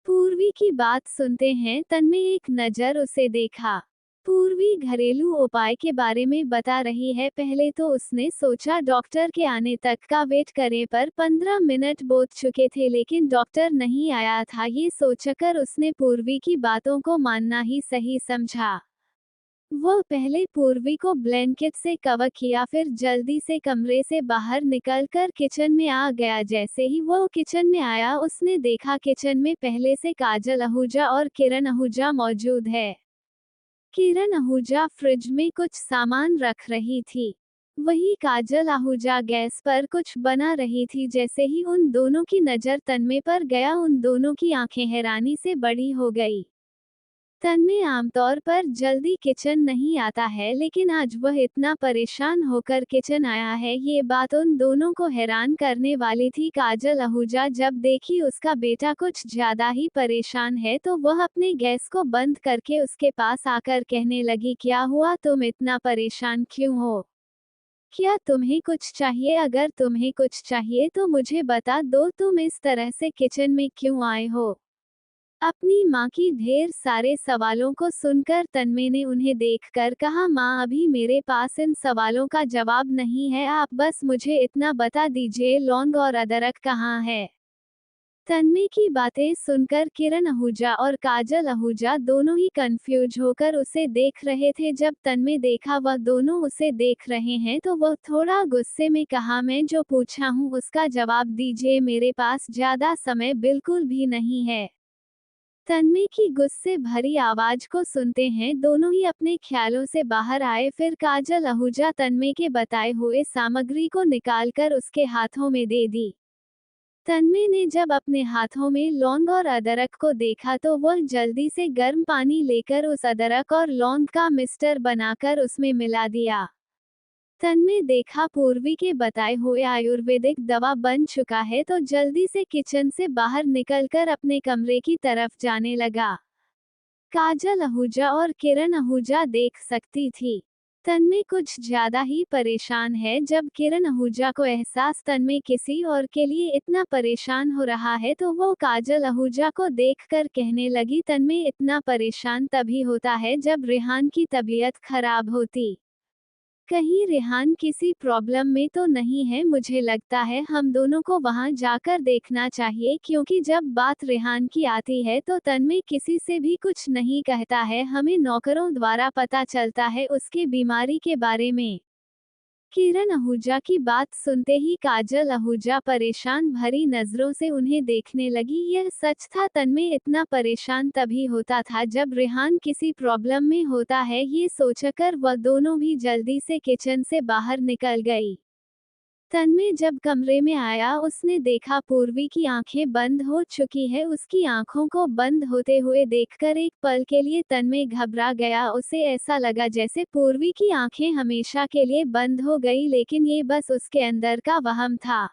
पूर्वी की बात सुनते हैं तन्मय एक नजर उसे देखा। पूर्वी घरेलू उपाय के बारे में बता रही है। पहले तो उसने सोचा डॉक्टर के आने तक का वेट करें, पर 15 मिनट बीत चुके थे लेकिन डॉक्टर नहीं आया था। ये सोचकर उसने पूर्वी की बातों को मानना ही सही समझा। वो पहले पूर्वी को ब्लैंकेट से कवर किया, फिर जल्दी से कमरे से बाहर निकलकर किचन में आ गया। जैसे ही वो किचन में आया उसने देखा किचन में पहले से काजल आहूजा और किरण आहूजा मौजूद है। किरण आहूजा फ्रिज में कुछ सामान रख रही थी, वही काजल आहूजा गैस पर कुछ बना रही थी। जैसे ही उन दोनों की नज़र तन्मय पर गया, उन दोनों की आंखें हैरानी से बड़ी हो गई। तन्मय आमतौर पर जल्दी किचन नहीं आता है, लेकिन आज वह इतना परेशान होकर किचन आया है, ये बात उन दोनों को हैरान करने वाली थी। काजल आहूजा जब देखी उसका बेटा कुछ ज्यादा ही परेशान है तो वह अपने गैस को बंद करके उसके पास आकर कहने लगी, क्या हुआ, तुम इतना परेशान क्यों हो? क्या तुम्हें कुछ चाहिए? अगर तुम्हें कुछ चाहिए तो मुझे बता दो, तुम इस तरह से किचन में क्यों आए हो? अपनी माँ की ढेर सारे सवालों को सुनकर तन्मय ने उन्हें देखकर कहा, माँ अभी मेरे पास इन सवालों का जवाब नहीं है, आप बस मुझे इतना बता दीजिए लौंग और अदरक कहाँ है। तन्मय की बातें सुनकर किरण आहूजा और काजल आहूजा दोनों ही कंफ्यूज होकर उसे देख रहे थे। जब तन्मय देखा वह दोनों उसे देख रहे हैं तो वह थोड़ा गुस्से में कहा, मैं जो पूछा हूँ उसका जवाब दीजिए, मेरे पास ज्यादा समय बिल्कुल भी नहीं है। तन्मय की गुस्से भरी आवाज को सुनते हैं दोनों ही अपने ख्यालों से बाहर आए। फिर काजल आहूजा तन्मय के बताए हुए सामग्री को निकालकर उसके हाथों में दे दी। तन्मय ने जब अपने हाथों में लौंग और अदरक को देखा तो वह जल्दी से गर्म पानी लेकर उस अदरक और लौंग का मिक्सचर बनाकर उसमें मिला दिया। तन्मय देखा पूर्वी के बताए हुए आयुर्वेदिक दवा बन चुका है तो जल्दी से किचन से बाहर निकलकर अपने कमरे की तरफ जाने लगा। काजल आहूजा और किरण आहूजा देख सकती थी तन्मय कुछ ज्यादा ही परेशान है। जब किरण आहूजा को एहसास तन्मय किसी और के लिए इतना परेशान हो रहा है तो वो काजल आहूजा को देखकर कहने लगी, तन्मय इतना परेशान तभी होता है जब रेहान की तबीयत खराब होती। कहीं रेहान किसी प्रॉब्लम में तो नहीं है? मुझे लगता है हम दोनों को वहां जाकर देखना चाहिए, क्योंकि जब बात रेहान की आती है तो तन्मय किसी से भी कुछ नहीं कहता है, हमें नौकरों द्वारा पता चलता है उसकी बीमारी के बारे में। किरण आहूजा की बात सुनते ही काजल आहूजा परेशान भरी नजरों से उन्हें देखने लगी। यह सच था, तन्मय इतना परेशान तभी होता था जब रेहान किसी प्रॉब्लम में होता है। ये सोचकर वह दोनों भी जल्दी से किचन से बाहर निकल गई। तन्मय जब कमरे में आया उसने देखा पूर्वी की आंखें बंद हो चुकी है। उसकी आंखों को बंद होते हुए देखकर एक पल के लिए तन्मय घबरा गया। उसे ऐसा लगा जैसे पूर्वी की आंखें हमेशा के लिए बंद हो गई, लेकिन ये बस उसके अंदर का वहम था।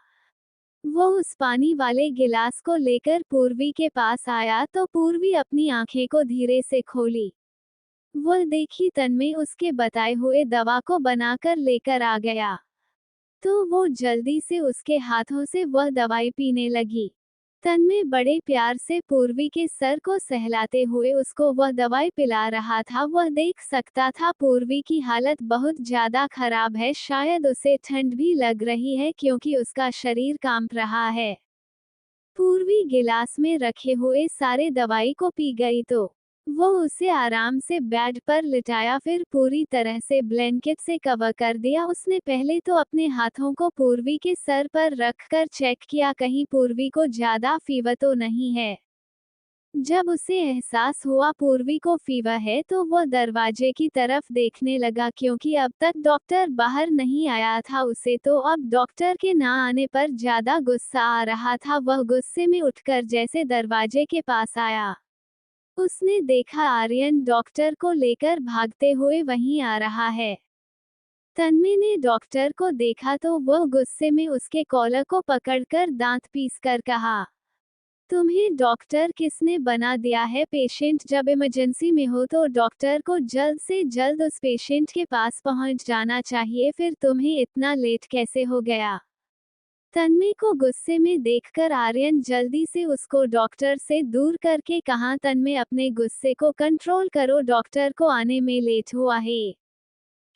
वो उस पानी वाले गिलास को लेकर पूर्वी के पास आया तो पूर्वी अपनी आंखें को धीरे से खोली। वो देखी तन्मय उसके बताए हुए दवा को बनाकर लेकर आ गया, तो वो जल्दी से उसके हाथों से वह दवाई पीने लगी। तन्मय बड़े प्यार से पूर्वी के सर को सहलाते हुए उसको वह दवाई पिला रहा था। वह देख सकता था पूर्वी की हालत बहुत ज्यादा खराब है, शायद उसे ठंड भी लग रही है क्योंकि उसका शरीर कांप रहा है। पूर्वी गिलास में रखे हुए सारे दवाई को पी गई तो वो उसे आराम से बेड पर लिटाया, फिर पूरी तरह से ब्लैंकेट से कवर कर दिया। उसने पहले तो अपने हाथों को पूर्वी के सर पर रखकर चेक किया कहीं पूर्वी को ज्यादा फीवर तो नहीं है। जब उसे एहसास हुआ पूर्वी को फीवर है तो वह दरवाजे की तरफ देखने लगा, क्योंकि अब तक डॉक्टर बाहर नहीं आया था। उसे तो अब डॉक्टर के ना आने पर ज्यादा गुस्सा आ रहा था। वह गुस्से में उठकर जैसे दरवाजे के पास आया, उसने देखा आर्यन डॉक्टर को लेकर भागते हुए वहीं आ रहा है। तन्वी ने डॉक्टर को देखा तो वह गुस्से में उसके कॉलर को पकड़कर दांत पीसकर कहा, तुम्हें डॉक्टर किसने बना दिया है? पेशेंट जब इमरजेंसी में हो तो डॉक्टर को जल्द से जल्द उस पेशेंट के पास पहुंच जाना चाहिए, फिर तुम्हें इतना लेट कैसे हो गया? तन्वी को गुस्से में देखकर आर्यन जल्दी से उसको डॉक्टर से दूर करके कहा, तन्वी अपने गुस्से को कंट्रोल करो, डॉक्टर को आने में लेट हुआ है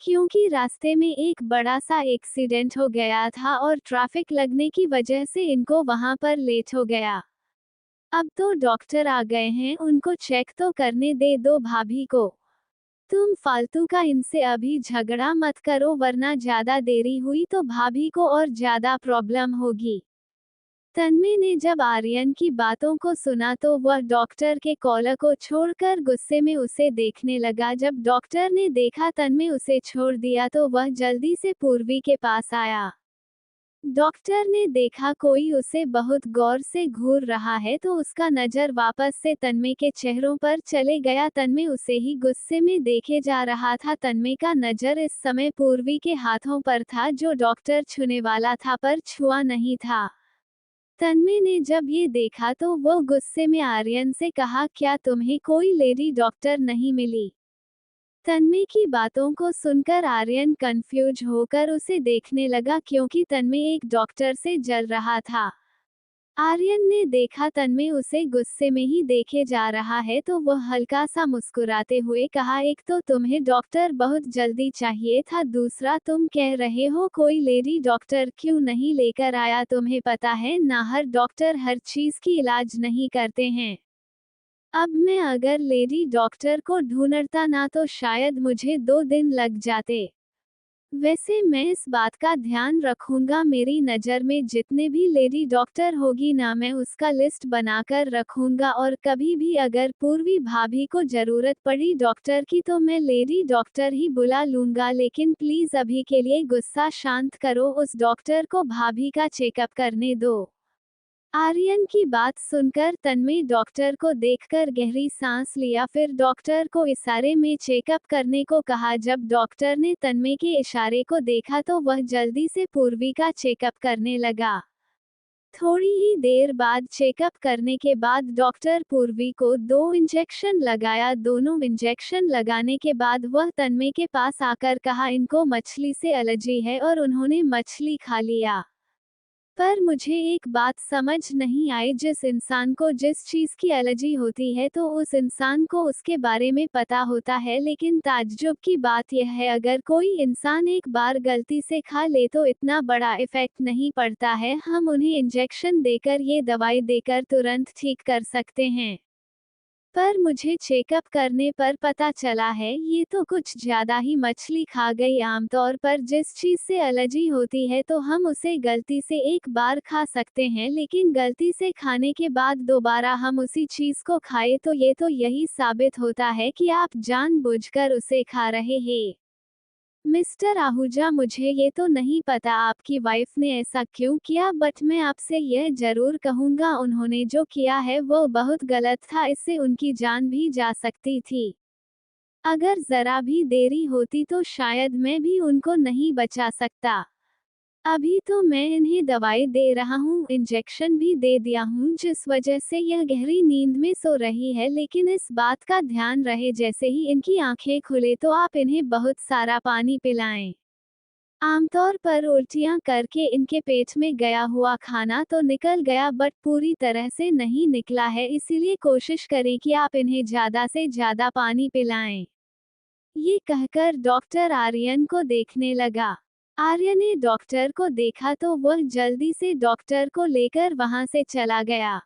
क्योंकि रास्ते में एक बड़ा सा एक्सीडेंट हो गया था और ट्रैफिक लगने की वजह से इनको वहां पर लेट हो गया। अब तो डॉक्टर आ गए हैं, उनको चेक तो करने दे दो भाभी को। तुम फालतू का इनसे अभी झगड़ा मत करो, वरना ज्यादा देरी हुई तो भाभी को और ज्यादा प्रॉब्लम होगी। तन्वी ने जब आर्यन की बातों को सुना तो वह डॉक्टर के कॉलर को छोड़कर गुस्से में उसे देखने लगा। जब डॉक्टर ने देखा तन्वी उसे छोड़ दिया तो वह जल्दी से पूर्वी के पास आया। डॉक्टर ने देखा कोई उसे बहुत गौर से घूर रहा है तो उसका नजर वापस से तन्वी के चेहरों पर चले गया। तन्वी उसे ही गुस्से में देखे जा रहा था। तन्वी का नजर इस समय पूर्वी के हाथों पर था जो डॉक्टर छूने वाला था पर छुआ नहीं था। तन्वी ने जब ये देखा तो वो गुस्से में आर्यन से कहा, क्या तुम्हें कोई लेडी डॉक्टर नहीं मिली? तन्वी की बातों को सुनकर आर्यन कंफ्यूज होकर उसे देखने लगा, क्योंकि तन्वी एक डॉक्टर से जल रहा था। आर्यन ने देखा तन्वी उसे गुस्से में ही देखे जा रहा है तो वह हल्का सा मुस्कुराते हुए कहा, एक तो तुम्हें डॉक्टर बहुत जल्दी चाहिए था, दूसरा तुम कह रहे हो कोई लेडी डॉक्टर क्यों नहीं लेकर आया? तुम्हें पता है ना, हर डॉक्टर हर चीज की इलाज नहीं करते हैं। अब मैं अगर लेडी डॉक्टर को ढूंढता ना तो शायद मुझे 2 दिन लग जाते। वैसे मैं इस बात का ध्यान रखूंगा, मेरी नज़र में जितने भी लेडी डॉक्टर होगी ना मैं उसका लिस्ट बनाकर रखूंगा, और कभी भी अगर पूर्वी भाभी को जरूरत पड़ी डॉक्टर की तो मैं लेडी डॉक्टर ही बुला लूंगा। लेकिन प्लीज अभी के लिए गुस्सा शांत करो, उस डॉक्टर को भाभी का चेकअप करने दो। आर्यन की बात सुनकर तन्वी डॉक्टर को देखकर गहरी सांस लिया, फिर डॉक्टर को इशारे में चेकअप करने को कहा। जब डॉक्टर ने तन्वी के इशारे को देखा तो वह जल्दी से पूर्वी का चेकअप करने लगा। थोड़ी ही देर बाद चेकअप करने के बाद डॉक्टर पूर्वी को 2 इंजेक्शन लगाया। दोनों इंजेक्शन लगाने के बाद वह तन्वी के पास आकर कहा, इनको मछली से एलर्जी है और उन्होंने मछली खा लिया। पर मुझे एक बात समझ नहीं आई, जिस इंसान को जिस चीज की एलर्जी होती है तो उस इंसान को उसके बारे में पता होता है, लेकिन ताज्जुब की बात यह है अगर कोई इंसान एक बार गलती से खा ले तो इतना बड़ा इफेक्ट नहीं पड़ता है। हम उन्हें इंजेक्शन देकर ये दवाई देकर तुरंत ठीक कर सकते हैं, पर मुझे चेकअप करने पर पता चला है ये तो कुछ ज्यादा ही मछली खा गई। आमतौर पर जिस चीज से एलर्जी होती है तो हम उसे गलती से एक बार खा सकते हैं, लेकिन गलती से खाने के बाद दोबारा हम उसी चीज को खाए तो ये तो यही साबित होता है कि आप जानबूझकर उसे खा रहे हैं। मिस्टर आहूजा, मुझे ये तो नहीं पता आपकी वाइफ ने ऐसा क्यों किया, बट मैं आपसे यह जरूर कहूँगा उन्होंने जो किया है वो बहुत गलत था, इससे उनकी जान भी जा सकती थी। अगर जरा भी देरी होती तो शायद मैं भी उनको नहीं बचा सकता। अभी तो मैं इन्हें दवाई दे रहा हूँ, इंजेक्शन भी दे दिया हूँ, जिस वजह से यह गहरी नींद में सो रही है। लेकिन इस बात का ध्यान रहे जैसे ही इनकी आंखें खुले तो आप इन्हें बहुत सारा पानी पिलाएं। आमतौर पर उल्टियां करके इनके पेट में गया हुआ खाना तो निकल गया, बट पूरी तरह से नहीं निकला है, इसीलिए कोशिश करें कि आप इन्हें ज्यादा से ज्यादा पानी पिलाएं। ये कहकर डॉक्टर आर्यन को देखने लगा। आर्य ने डॉक्टर को देखा तो वह जल्दी से डॉक्टर को लेकर वहां से चला गया।